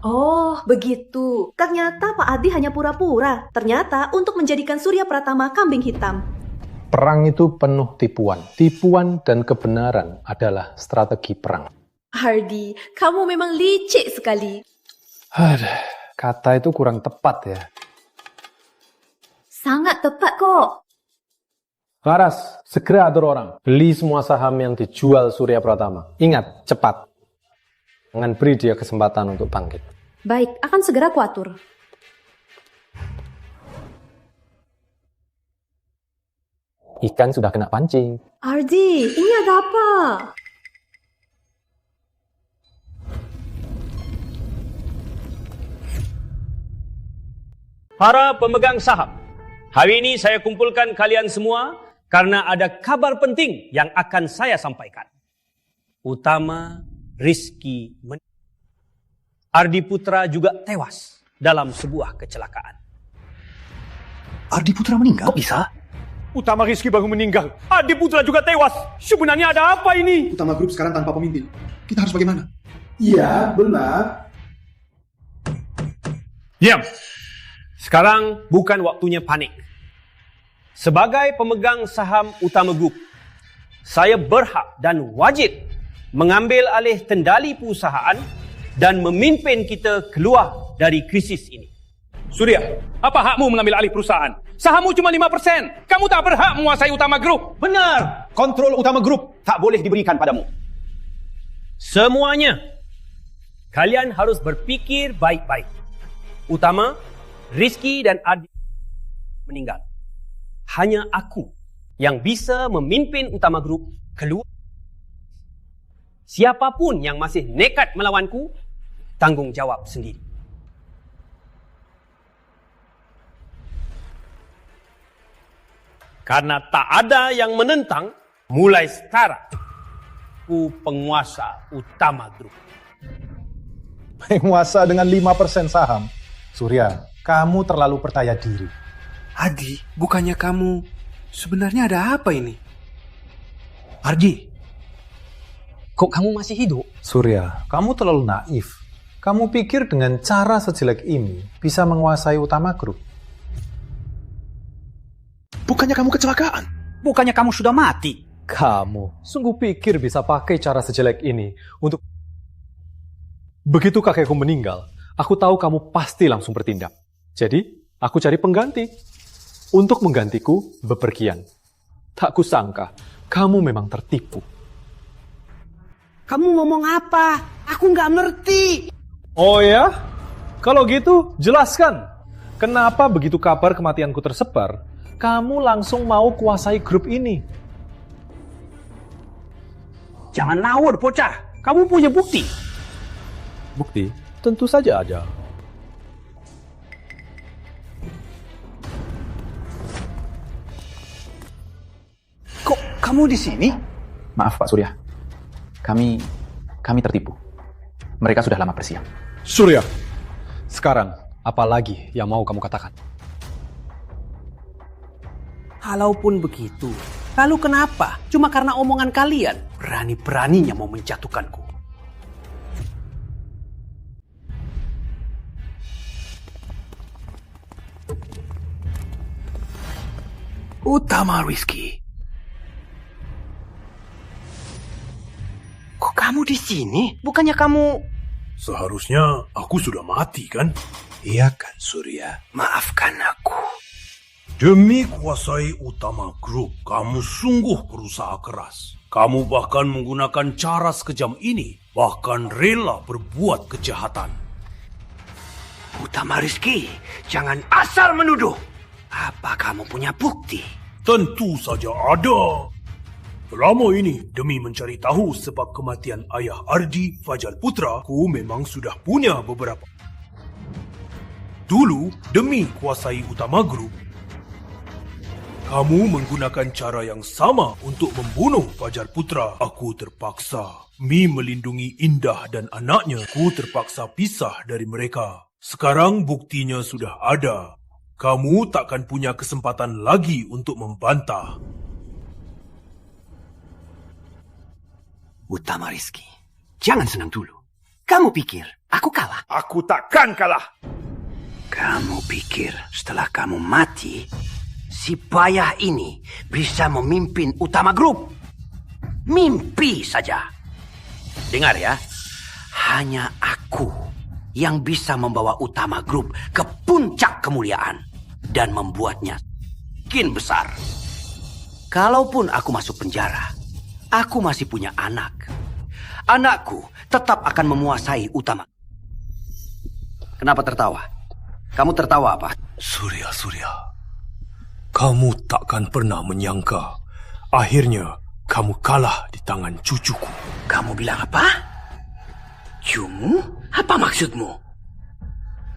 Oh, begitu. Ternyata Pak Ardi hanya pura-pura. Ternyata untuk menjadikan Surya Pratama kambing hitam. Perang itu penuh tipuan. Tipuan dan kebenaran adalah strategi perang. Ardi, kamu memang licik sekali. Aduh, kata itu kurang tepat ya. Sangat tepat kok. Laras, segera atur orang. Beli semua saham yang dijual Surya Pratama. Ingat, cepat. Jangan beri dia kesempatan untuk bangkit. Baik, akan segera kuatur. Ikan sudah kena pancing. Ardi, ini ada apa? Para pemegang saham, hari ini saya kumpulkan kalian semua karena ada kabar penting yang akan saya sampaikan. Utama Rizky Ardi Putra juga tewas dalam sebuah kecelakaan. Ardi Putra meninggal? Kok bisa? Utama Rizky baru meninggal. Ardi Putra juga tewas. Sebenarnya ada apa ini? Utama Grup sekarang tanpa pemimpin. Kita harus bagaimana? Iya, benar. Diam. Sekarang bukan waktunya panik. Sebagai pemegang saham Utama Group, saya berhak dan wajib mengambil alih kendali perusahaan dan memimpin kita keluar dari krisis ini. Surya, apa hakmu mengambil alih perusahaan? Sahammu cuma 5%. Kamu tak berhak menguasai Utama Group. Benar. Kontrol Utama Group tak boleh diberikan padamu. Semuanya, kalian harus berpikir baik-baik. Utama, Rizky dan Ardi meninggal. Hanya aku yang bisa memimpin Utama Group keluar. Siapapun yang masih nekat melawanku, tanggung jawab sendiri. Karena tak ada yang menentang, mulai sekarang, aku penguasa Utama Group. Penguasa dengan 5% saham. Surya, kamu terlalu percaya diri. Adi, bukannya kamu... Sebenarnya ada apa ini? Ardi, kok kamu masih hidup? Surya, kamu terlalu naif. Kamu pikir dengan cara sejelek ini bisa menguasai Utama Group? Bukannya kamu kecelakaan? Bukannya kamu sudah mati? Kamu sungguh pikir bisa pakai cara sejelek ini untuk... Begitu kakekku meninggal, aku tahu kamu pasti langsung bertindak. Jadi, aku cari pengganti. Untuk menggantiku, bepergian. Tak kusangka, kamu memang tertipu. Kamu ngomong apa? Aku nggak ngerti. Oh ya? Kalau gitu, jelaskan. Kenapa begitu kabar kematianku tersebar, kamu langsung mau kuasai grup ini? Jangan ngawur, bocah. Kamu punya bukti. Bukti? Tentu saja ada. Kok kamu di sini? Maaf Pak Surya, kami tertipu. Mereka sudah lama bersiap. Surya, sekarang apa lagi yang mau kamu katakan? Kalaupun begitu, lalu kenapa? Cuma karena omongan kalian berani-beraninya mau menjatuhkanku. Utama Rizky. Kok kamu di sini? Bukannya kamu... Seharusnya aku sudah mati, kan? Iya kan, Surya? Maafkan aku. Demi kuasai Utama Group, kamu sungguh berusaha keras. Kamu bahkan menggunakan cara sekejam ini, bahkan rela berbuat kejahatan. Utama Rizky, jangan asal menuduh. Apa kamu punya bukti? Tentu saja ada. Selama ini, demi mencari tahu sebab kematian ayah Ardi Fajar Putra, ku memang sudah punya beberapa. Dulu, demi kuasai Utama Group, kamu menggunakan cara yang sama untuk membunuh Fajar Putra. Aku terpaksa. Mi melindungi Indah dan anaknya. Ku terpaksa pisah dari mereka. Sekarang buktinya sudah ada. Kamu takkan punya kesempatan lagi untuk membantah. Utama Rizky, jangan senang dulu. Kamu pikir aku kalah? Aku takkan kalah. Kamu pikir setelah kamu mati, si payah ini bisa memimpin Utama Group? Mimpi saja. Dengar ya, hanya aku yang bisa membawa Utama Group ke puncak kemuliaan dan membuatnya makin besar. Kalaupun aku masuk penjara, aku masih punya anak. Anakku tetap akan menguasai Utama. Kenapa tertawa? Kamu tertawa apa? Surya, kamu takkan pernah menyangka akhirnya kamu kalah di tangan cucuku. Kamu bilang apa? Cumu? Apa maksudmu?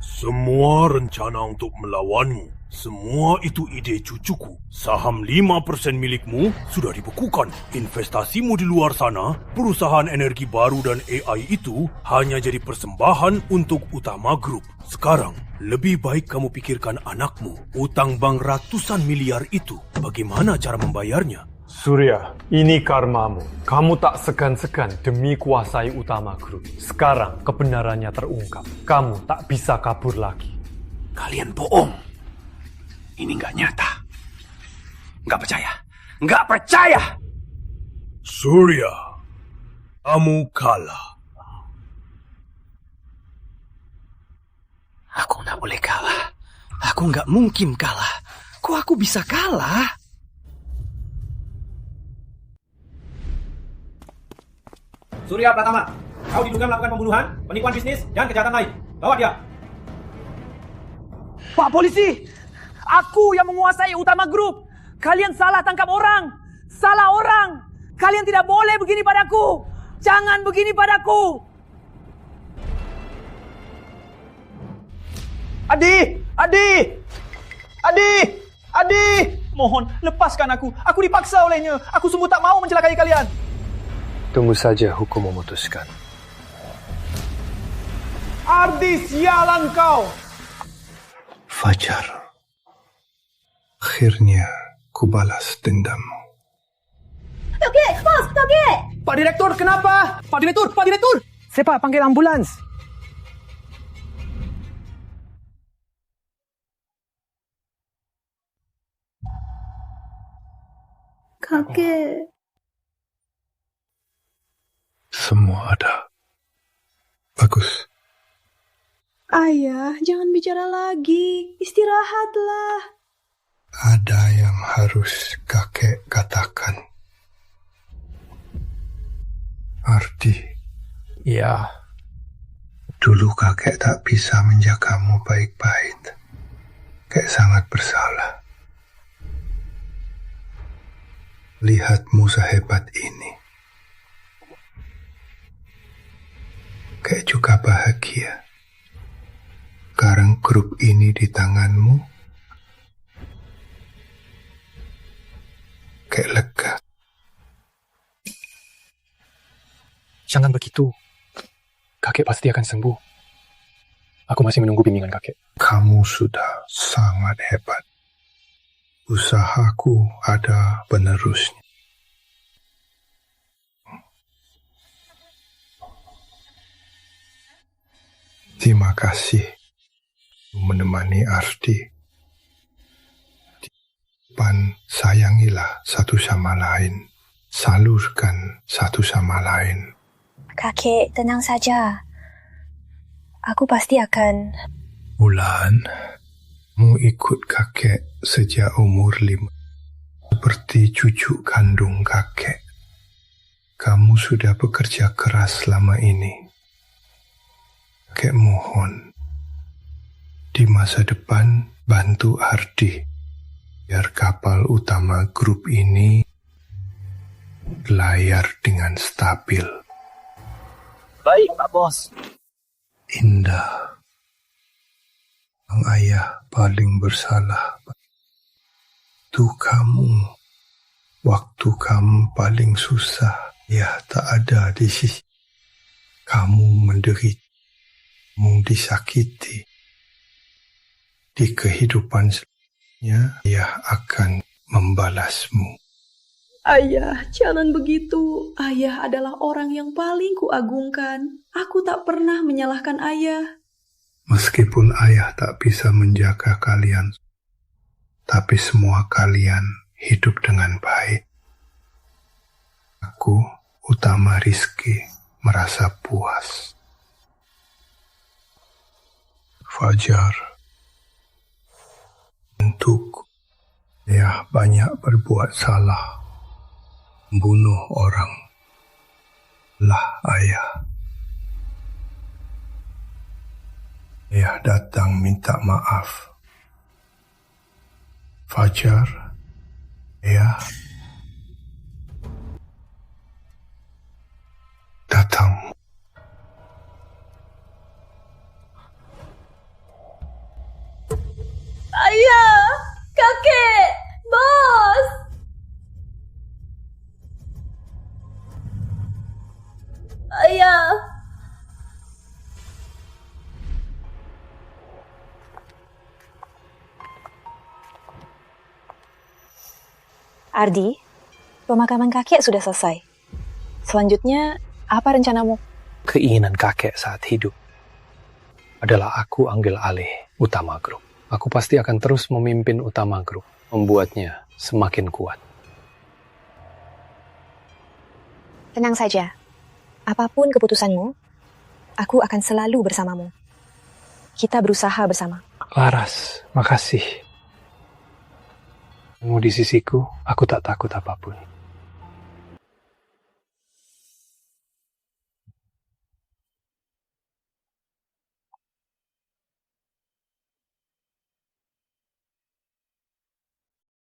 Semua rencana untuk melawanmu, semua itu ide cucuku. Saham 5% milikmu sudah dibekukan. Investasimu di luar sana, perusahaan energi baru dan AI itu hanya jadi persembahan untuk Utama Group. Sekarang, lebih baik kamu pikirkan anakmu. Utang bank ratusan miliar itu, bagaimana cara membayarnya? Surya, ini karmamu. Kamu tak segan-segan demi kuasai Utama Group. Sekarang kebenarannya terungkap. Kamu tak bisa kabur lagi. Kalian bohong. Ini nggak nyata. Nggak percaya. Nggak percaya! Surya, kamu kalah. Aku nggak boleh kalah. Aku nggak mungkin kalah. Kok aku bisa kalah? Surya Pratama, kau diduga melakukan pembunuhan, penipuan bisnis, dan kejahatan lain. Bawa dia. Pak Polisi, aku yang menguasai Utama Group. Kalian salah tangkap orang. Salah orang. Kalian tidak boleh begini padaku. Jangan begini padaku. Adi, mohon lepaskan aku. Aku dipaksa olehnya. Aku sungguh tak mau mencelakai kalian. Tunggu saja hukum memutuskan. Ardi, sialan kau! Fajar. Akhirnya ku balas dendammu. Toge, bos, Toge! Pak Direktur, kenapa? Pak Direktur! Siapa panggil ambulans? Kakek. Semua ada. Bagus. Ayah, jangan bicara lagi. Istirahatlah. Ada yang harus kakek katakan. Ardi. Ya. Dulu kakek tak bisa menjagamu baik-baik. Kakek sangat bersalah. Lihatmu sehebat ini. Kakek juga bahagia. Sekarang grup ini di tanganmu. Kakek lega. Jangan begitu. Kakek pasti akan sembuh. Aku masih menunggu bimbingan kakek. Kamu sudah sangat hebat. Usahaku ada penerusnya. Terima kasih menemani Ardi. Depan sayangilah satu sama lain. Salurkan satu sama lain. Kakek, tenang saja. Aku pasti akan... Bulan, mu ikut kakek sejak umur 5. Seperti cucu kandung kakek. Kamu sudah bekerja keras selama ini. Kakek mohon, di masa depan bantu Ardi, biar kapal Utama Group ini berlayar dengan stabil. Baik, Pak Bos. Indah, sang ayah paling bersalah. Itu kamu, waktu kamu paling susah, ya tak ada di sisi. Kamu menderita. Disakiti di kehidupan selanjutnya, ia akan membalasmu. Ayah, jangan begitu. Ayah adalah orang yang paling kuagungkan. Aku tak pernah menyalahkan ayah. Meskipun ayah tak bisa menjaga kalian, tapi semua kalian hidup dengan baik. Aku, Utama Rizky, merasa puas. Fajar, untuk ayah banyak berbuat salah, membunuh orang. Lah ayah. Ayah datang minta maaf. Fajar, ayah datang. Ayah, kakek, bos. Ayah. Ardi, pemakaman kakek sudah selesai. Selanjutnya, apa rencanamu? Keinginan kakek saat hidup adalah aku ambil alih Utama Group. Aku pasti akan terus memimpin Utama Group, membuatnya semakin kuat. Tenang saja. Apapun keputusanmu, aku akan selalu bersamamu. Kita berusaha bersama. Laras, makasih. Kamu di sisiku, aku tak takut apapun.